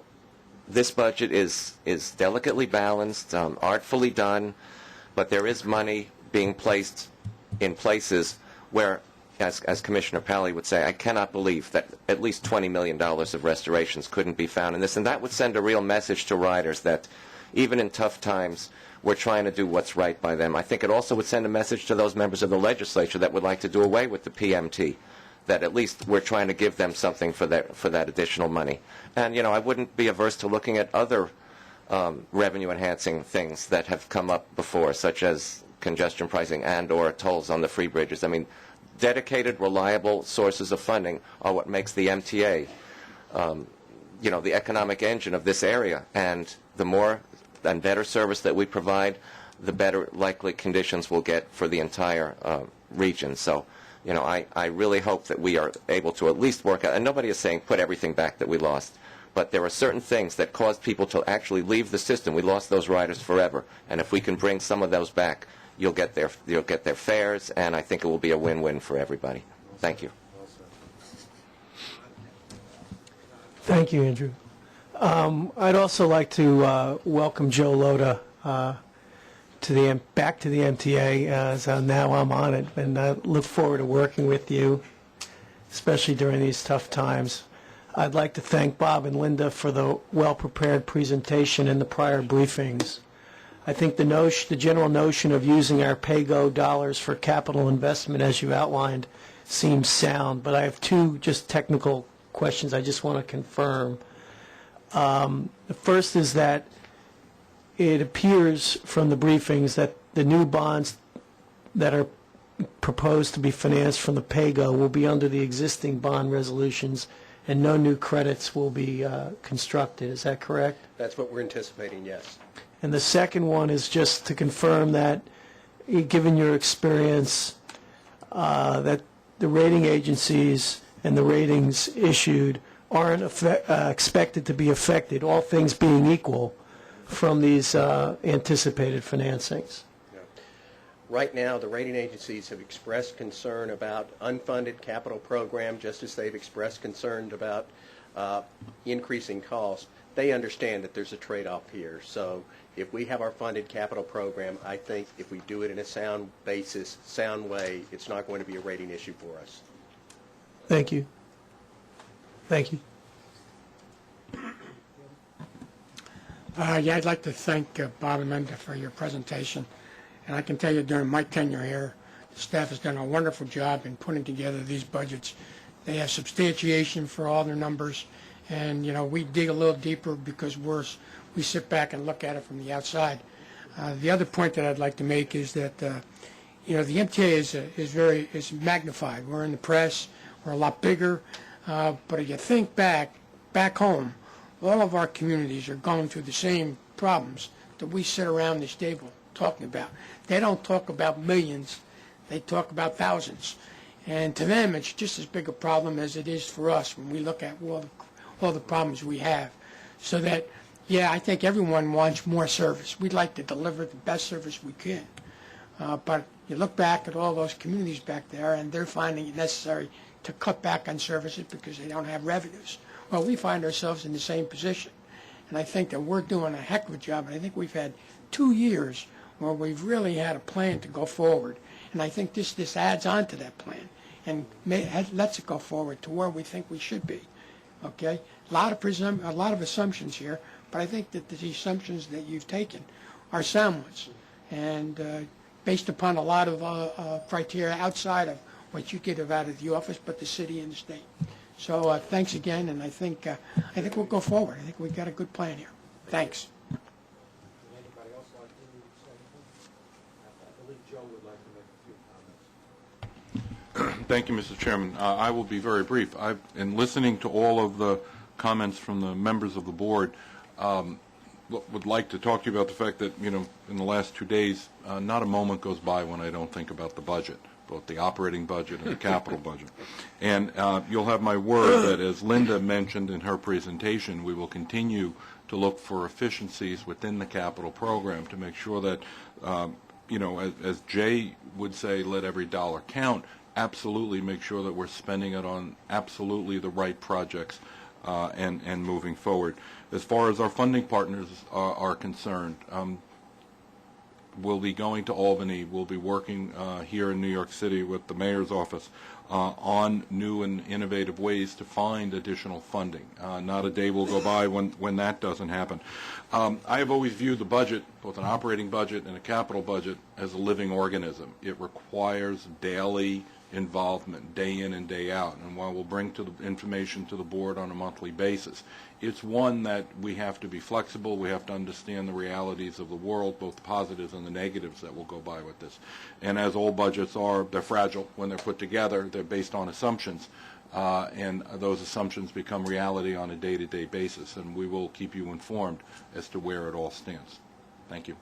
this budget is delicately balanced, artfully done, but there is money being placed in places where, as Commissioner Pally would say, I cannot believe that at least $20 million of restorations couldn't be found in this. And that would send a real message to riders that even in tough times, we're trying to do what's right by them. I think it also would send a message to those members of the legislature that would like to do away with the PMT, that at least we're trying to give them something for that additional money. And, you know, I wouldn't be averse to looking at other revenue-enhancing things that have come up before, such as congestion pricing and or tolls on the free bridges. I mean, dedicated, reliable sources of funding are what makes the MTA, you know, the economic engine of this area. And the more and better service that we provide, the better likely conditions we'll get for the entire region. So, you know, I really hope that we are able to at least work out, and nobody is saying put everything back that we lost, but there are certain things that caused people to actually leave the system. We lost those riders forever, and if we can bring some of those back, you'll get their fares, and I think it will be a win-win for everybody. Thank you. Thank you, Andrew. I'd also like to welcome Joe Loda back to the MTA, as now I'm on it, and I look forward to working with you, especially during these tough times. I'd like to thank Bob and Linda for the well-prepared presentation in the prior briefings. I think the general notion of using our pay-go dollars for capital investment, as you outlined, seems sound, but I have two just technical questions I just want to confirm. The first is that it appears from the briefings that the new bonds that are proposed to be financed from the pay-go will be under the existing bond resolutions and no new credits will be constructed. Is that correct? That's what we're anticipating, yes. And the second one is just to confirm that, given your experience, that the rating agencies and the ratings issued aren't expected to be affected, all things being equal, from these anticipated financings. Right now, the rating agencies have expressed concern about unfunded capital program, just as they've expressed concern about increasing costs. They understand that there's a trade-off here. So if we have our funded capital program, I think if we do it in a sound basis, sound way, it's not going to be a rating issue for us. Thank you. Thank you. Yeah, I'd like to thank Bob and Linda for your presentation. And I can tell you during my tenure here, the staff has done a wonderful job in putting together these budgets. They have substantiation for all their numbers. And, you know, we dig a little deeper because we sit back and look at it from the outside. The other point that I'd like to make is that, you know, the MTA is magnified. We're in the press. We're a lot bigger. But if you think back home, all of our communities are going through the same problems that we sit around this table talking about. They don't talk about millions. They talk about thousands. And to them, it's just as big a problem as it is for us when we look at all the problems we have. So that, yeah, I think everyone wants more service. We'd like to deliver the best service we can. But you look back at all those communities back there, and they're finding it necessary to cut back on services because they don't have revenues. Well, we find ourselves in the same position. And I think that we're doing a heck of a job. And I think we've had 2 years where we've really had a plan to go forward. And I think this adds on to that plan and lets it go forward to where we think we should be. Okay? A lot of assumptions here, but I think that the assumptions that you've taken are sound ones. And based upon a lot of criteria outside of what you get out of the office, but the city and the state. So thanks again, and I think we'll go forward. I think we've got a good plan here. Thanks. Anybody else like to say anything? I believe Joe would like to make a few comments. Thank you, Mr. Chairman. I will be very brief. In listening to all of the comments from the members of the board, would like to talk to you about the fact that, you know, in the last 2 days, not a moment goes by when I don't think about the budget, both the operating budget and the capital budget. And you'll have my word that, as Linda mentioned in her presentation, we will continue to look for efficiencies within the capital program to make sure that, you know, as Jay would say, let every dollar count, absolutely make sure that we're spending it on absolutely the right projects and moving forward. As far as our funding partners are concerned, we'll be going to Albany. We'll be working here in New York City with the mayor's office on new and innovative ways to find additional funding. Not a day will go by when that doesn't happen. I have always viewed the budget, both an operating budget and a capital budget, as a living organism. It requires daily involvement, day in and day out. And while we'll bring to the information to the board on a monthly basis, it's one that we have to be flexible. We have to understand the realities of the world, both the positives and the negatives that will go by with this. And as all budgets are, they're fragile when they're put together. They're based on assumptions, and those assumptions become reality on a day-to-day basis. And we will keep you informed as to where it all stands. Thank you.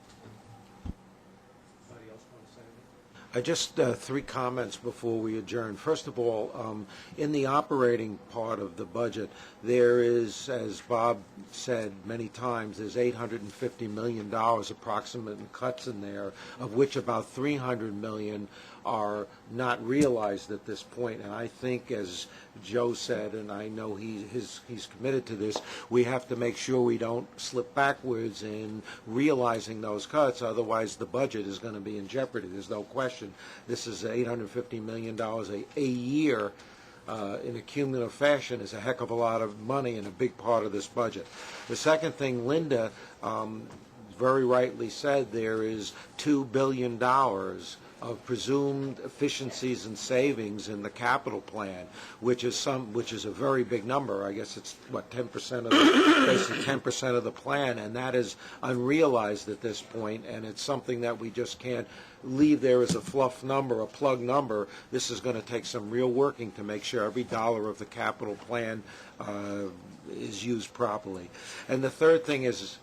Just three comments before we adjourn. First of all, in the operating part of the budget, there is, as Bob said many times, there's $850 million approximate in cuts in there, of which about $300 million are not realized at this point. And I think, as Joe said, and I know he's committed to this, we have to make sure we don't slip backwards in realizing those cuts. Otherwise, the budget is going to be in jeopardy. There's no question. This is $850 million a year. In a cumulative fashion is a heck of a lot of money and a big part of this budget. The second thing, Linda very rightly said, there is $2 billion of presumed efficiencies and savings in the capital plan, which is a very big number. I guess it's what, 10% of basically 10% of the plan, and that is unrealized at this point, and it's something that we just can't leave there as a fluff number, a plug number. This is going to take some real working to make sure every dollar of the capital plan is used properly. And the third thing is,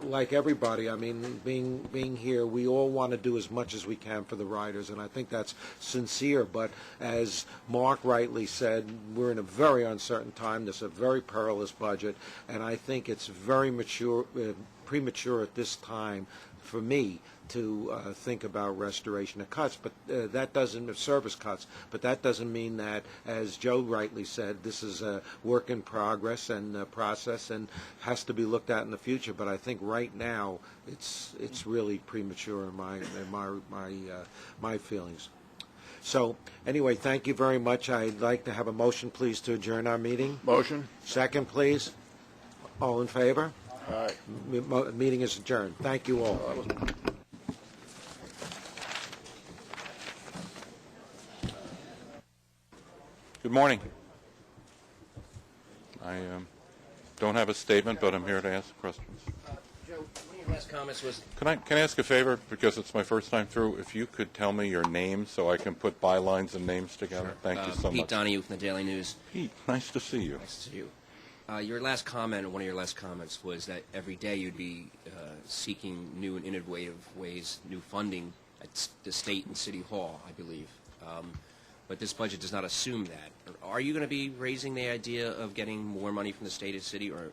like everybody, I mean, being here, we all want to do as much as we can for the riders, and I think that's sincere. But as Mark rightly said, we're in a very uncertain time. This is a very perilous budget, and I think it's very premature at this time for me to think about restoration of cuts, but that doesn't service cuts. But that doesn't mean that, as Joe rightly said, this is a work in progress and process and has to be looked at in the future. But I think right now it's really premature in my feelings. So anyway, thank you very much. I'd like to have a motion, please, to adjourn our meeting. Motion. Second, please. All in favor? Aye. Meeting is adjourned. Thank you all. Good morning. I don't have a statement, but I'm here to ask questions. Joe, one of your last comments was... Can I ask a favor, because it's my first time through, if you could tell me your name so I can put bylines and names together? Sure. Thank you so much. Pete Donahue from the Daily News. Pete, nice to see you. Nice to see you. Your last comment, or one of your last comments, was that every day you'd be seeking new and innovative ways, new funding at the state and city hall, I believe. But this budget does not assume that. Are you going to be raising the idea of getting more money from the state and city, or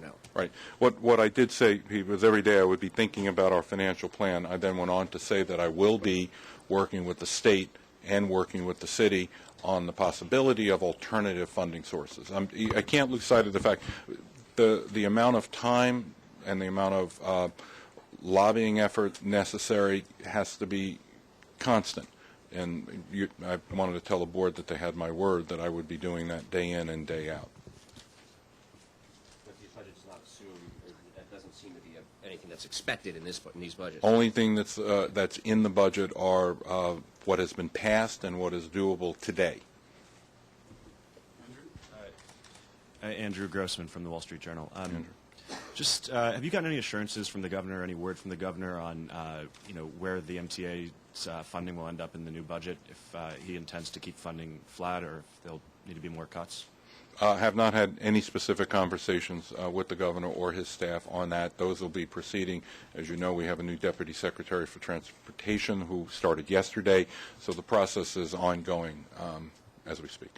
no? Right. What I did say, Pete, was every day I would be thinking about our financial plan. I then went on to say that I will be working with the state and working with the city on the possibility of alternative funding sources. I can't lose sight of the fact the amount of time and the amount of lobbying effort necessary has to be constant. And I wanted to tell the board that they had my word that I would be doing that day in and day out. But the budget does not assume, or that doesn't seem to be anything that's expected in these budgets. Only thing that's in the budget are what has been passed and what is doable today. Andrew Grossman from the Wall Street Journal. Just have you gotten any assurances from the governor, any word from the governor on where the MTA's funding will end up in the new budget, if he intends to keep funding flat or if there'll need to be more cuts? Have not had any specific conversations with the governor or his staff on that. Those will be proceeding. As you know, we have a new Deputy Secretary for Transportation who started yesterday, so the process is ongoing as we speak.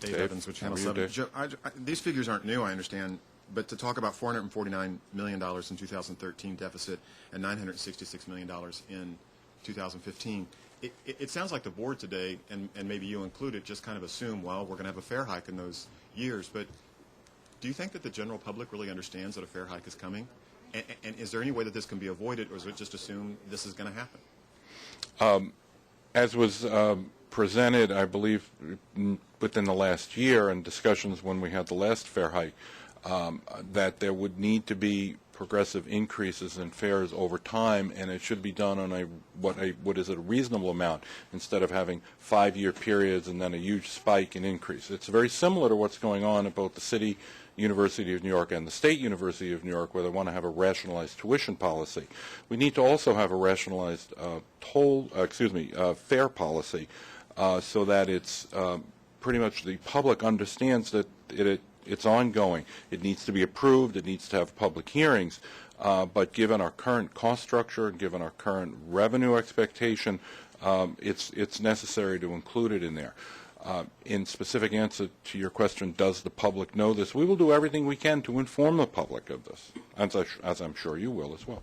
Dave Evans with Channel 7. Joe, these figures aren't new, I understand, but to talk about $449 million in 2013 deficit and $966 million in 2015, it sounds like the board today, and maybe you included, just kind of assume, well, we're going to have a fare hike in those years. But do you think that the general public really understands that a fare hike is coming? And is there any way that this can be avoided, or is it just assumed this is going to happen? As was presented, I believe, within the last year in discussions when we had the last fare hike, that there would need to be progressive increases in fares over time, and it should be done on what is a reasonable amount instead of having 5-year periods and then a huge spike in increase. It's very similar to what's going on at both the City University of New York and the State University of New York, where they want to have a rationalized tuition policy. We need to also have a rationalized fare policy, so that it's pretty much the public understands that it's ongoing. It needs to be approved. It needs to have public hearings. But given our current cost structure and given our current revenue expectation, it's necessary to include it in there. In specific answer to your question, does the public know this? We will do everything we can to inform the public of this, as I'm sure you will as well.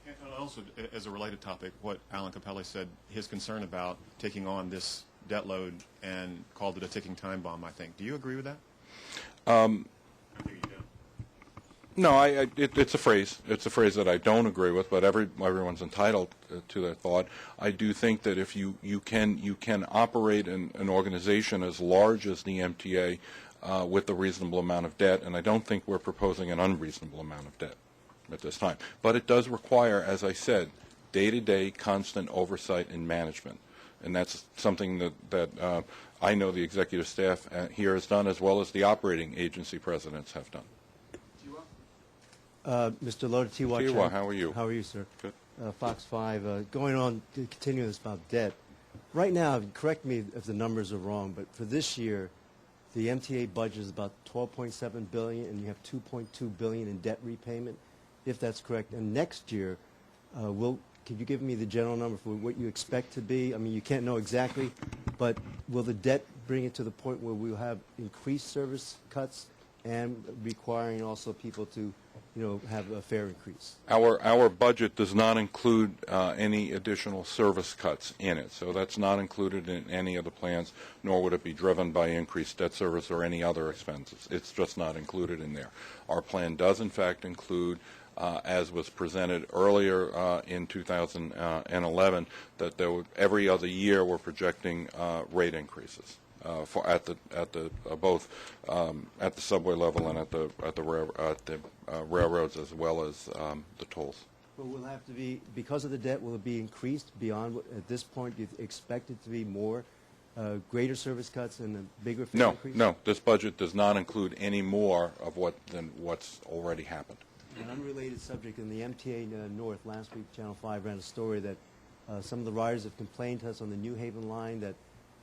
And also, as a related topic, what Alan Capelli said, his concern about taking on this debt load and called it a ticking time bomb, I think. Do you agree with that? No, it's a phrase. It's a phrase that I don't agree with, but everyone's entitled to that thought. I do think that if you can operate an organization as large as the MTA with a reasonable amount of debt, and I don't think we're proposing an unreasonable amount of debt at this time. But it does require, as I said, day-to-day constant oversight and management. And that's something that I know the executive staff here has done, as well as the operating agency presidents have done. Mr. Loda, T.Y. T.Y., how are you? How are you, sir? Good. Fox 5, going on, continuing this about debt. Right now, correct me if the numbers are wrong, but for this year, the MTA budget is about $12.7 billion, and you have $2.2 billion in debt repayment, if that's correct. And next year, could you give me the general number for what you expect to be? I mean, you can't know exactly, but will the debt bring it to the point where we'll have increased service cuts and requiring also people to, have a fare increase? Our budget does not include any additional service cuts in it, so that's not included in any of the plans, nor would it be driven by increased debt service or any other expenses. It's just not included in there. Our plan does, in fact, include as was presented earlier in 2011, that every other year we're projecting rate increases at the subway level and at the railroads, as well as the tolls. Well, will have to be, because of the debt, will it be increased beyond what, at this point, do you expect it to be more, greater service cuts and a bigger fare increase? No, this budget does not include any more of than what's already happened. An unrelated subject, in the MTA North, last week Channel 5 ran a story that some of the riders have complained to us on the New Haven line that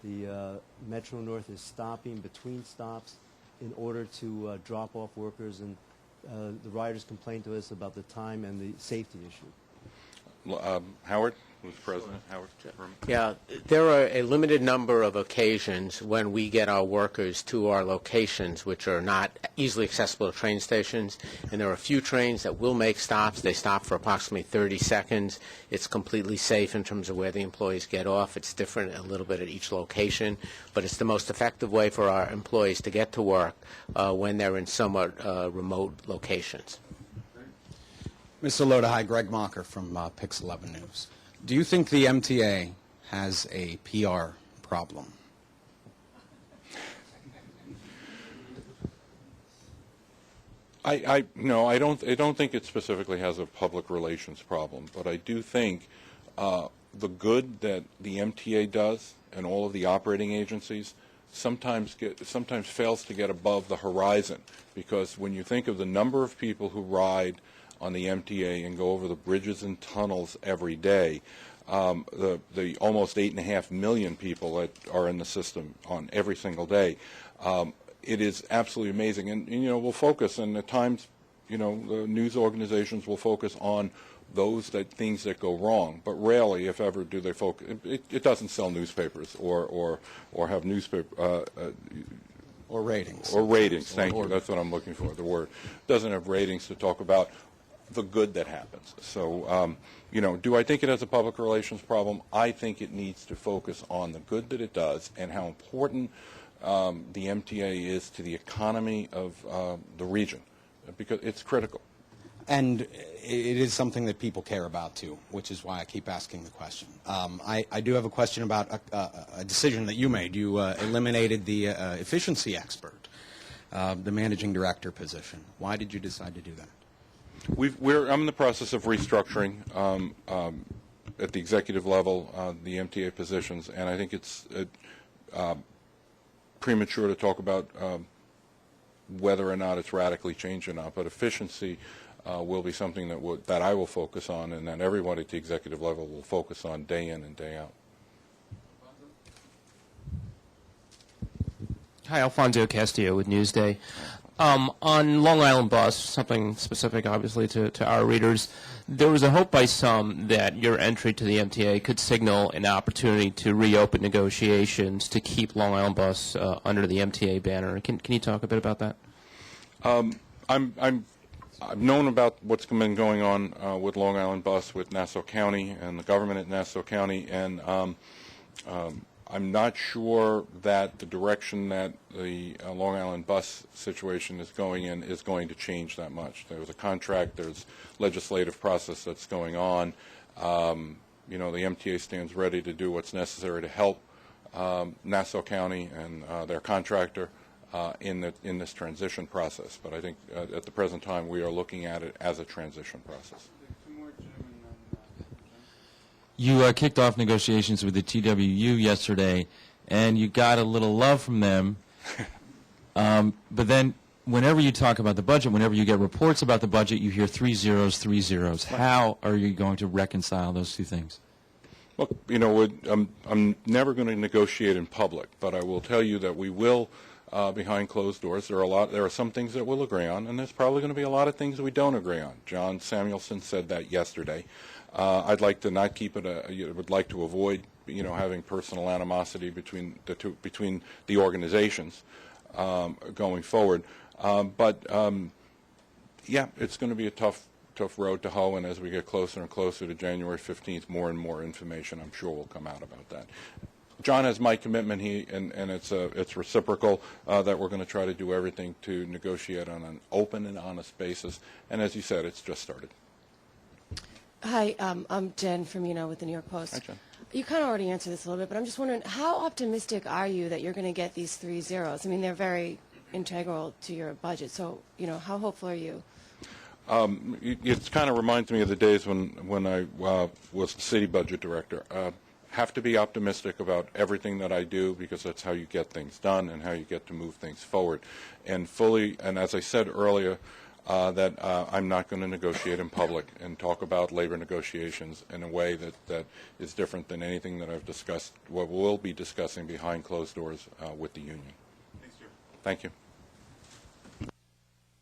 the Metro North is stopping between stops in order to drop off workers, and the riders complained to us about the time and the safety issue. Howard, who's president? Howard. Yeah, there are a limited number of occasions when we get our workers to our locations which are not easily accessible to train stations, and there are a few trains that will make stops. They stop for approximately 30 seconds. It's completely safe in terms of where the employees get off. It's different a little bit at each location, but it's the most effective way for our employees to get to work when they're in somewhat remote locations. Mr. Loda, hi, Greg Mocker from Pix 11 News. Do you think the MTA has a PR problem? No, I don't think it specifically has a public relations problem, but I do think the good that the MTA does and all of the operating agencies sometimes fails to get above the horizon, because when you think of the number of people who ride on the MTA and go over the bridges and tunnels every day, the almost 8.5 million people that are in the system on every single day, it is absolutely amazing. And we'll focus, and at times, the news organizations will focus on those things that go wrong, but rarely, if ever, do they focus. It doesn't sell newspapers or have newspaper. Or ratings. Or ratings, thank you. That's what I'm looking for, the word. It doesn't have ratings to talk about the good that happens. So, do I think it has a public relations problem? I think it needs to focus on the good that it does and how important the MTA is to the economy of the region, because it's critical. And it is something that people care about, too, which is why I keep asking the question. I do have a question about a decision that you made. You eliminated the efficiency expert, the managing director position. Why did you decide to do that? I'm in the process of restructuring at the executive level the MTA positions, and I think it's premature to talk about whether or not it's radically changed or not. But efficiency will be something that I will focus on, and that everyone at the executive level will focus on day in and day out. Hi, Alfonso Castillo with Newsday. On Long Island Bus, something specific obviously to our readers, there was a hope by some that your entry to the MTA could signal an opportunity to reopen negotiations to keep Long Island Bus under the MTA banner. Can you talk a bit about that? I've known about what's been going on with Long Island Bus, with Nassau County and the government at Nassau County, and I'm not sure that the direction that the Long Island Bus situation is going in is going to change that much. There was a contract, there's legislative process that's going on. You know, the MTA stands ready to do what's necessary to help Nassau County and their contractor in this transition process. But I think at the present time we are looking at it as a transition process. You kicked off negotiations with the TWU yesterday, and you got a little love from them. But then whenever you talk about the budget, whenever you get reports about the budget, you hear 3 zeros, 3 zeros. How are you going to reconcile those two things? Look, you know, I'm never going to negotiate in public, but I will tell you that we will, behind closed doors. There are some things that we'll agree on, and there's probably going to be a lot of things we don't agree on. John Samuelson said that yesterday. I'd like to not keep it. Would like to avoid, you know, having personal animosity between the organizations going forward. But yeah, it's going to be a tough road to hoe, and as we get closer and closer to January 15th, more and more information, I'm sure, will come out about that. John has my commitment, and it's reciprocal, that we're going to try to do everything to negotiate on an open and honest basis. And as you said, it's just started. Hi, I'm Jen from with the New York Post. Hi, Jen. You kind of already answered this a little bit, but I'm just wondering, how optimistic are you that you're going to get these 3 zeros? I mean, they're very integral to your budget, so, how hopeful are you? It kind of reminds me of the days when I was the city budget director. Have to be optimistic about everything that I do, because that's how you get things done and how you get to move things forward. And as I said earlier, that I'm not going to negotiate in public and talk about labor negotiations in a way that is different than anything that I've discussed, what we'll be discussing behind closed doors with the union. Thank you.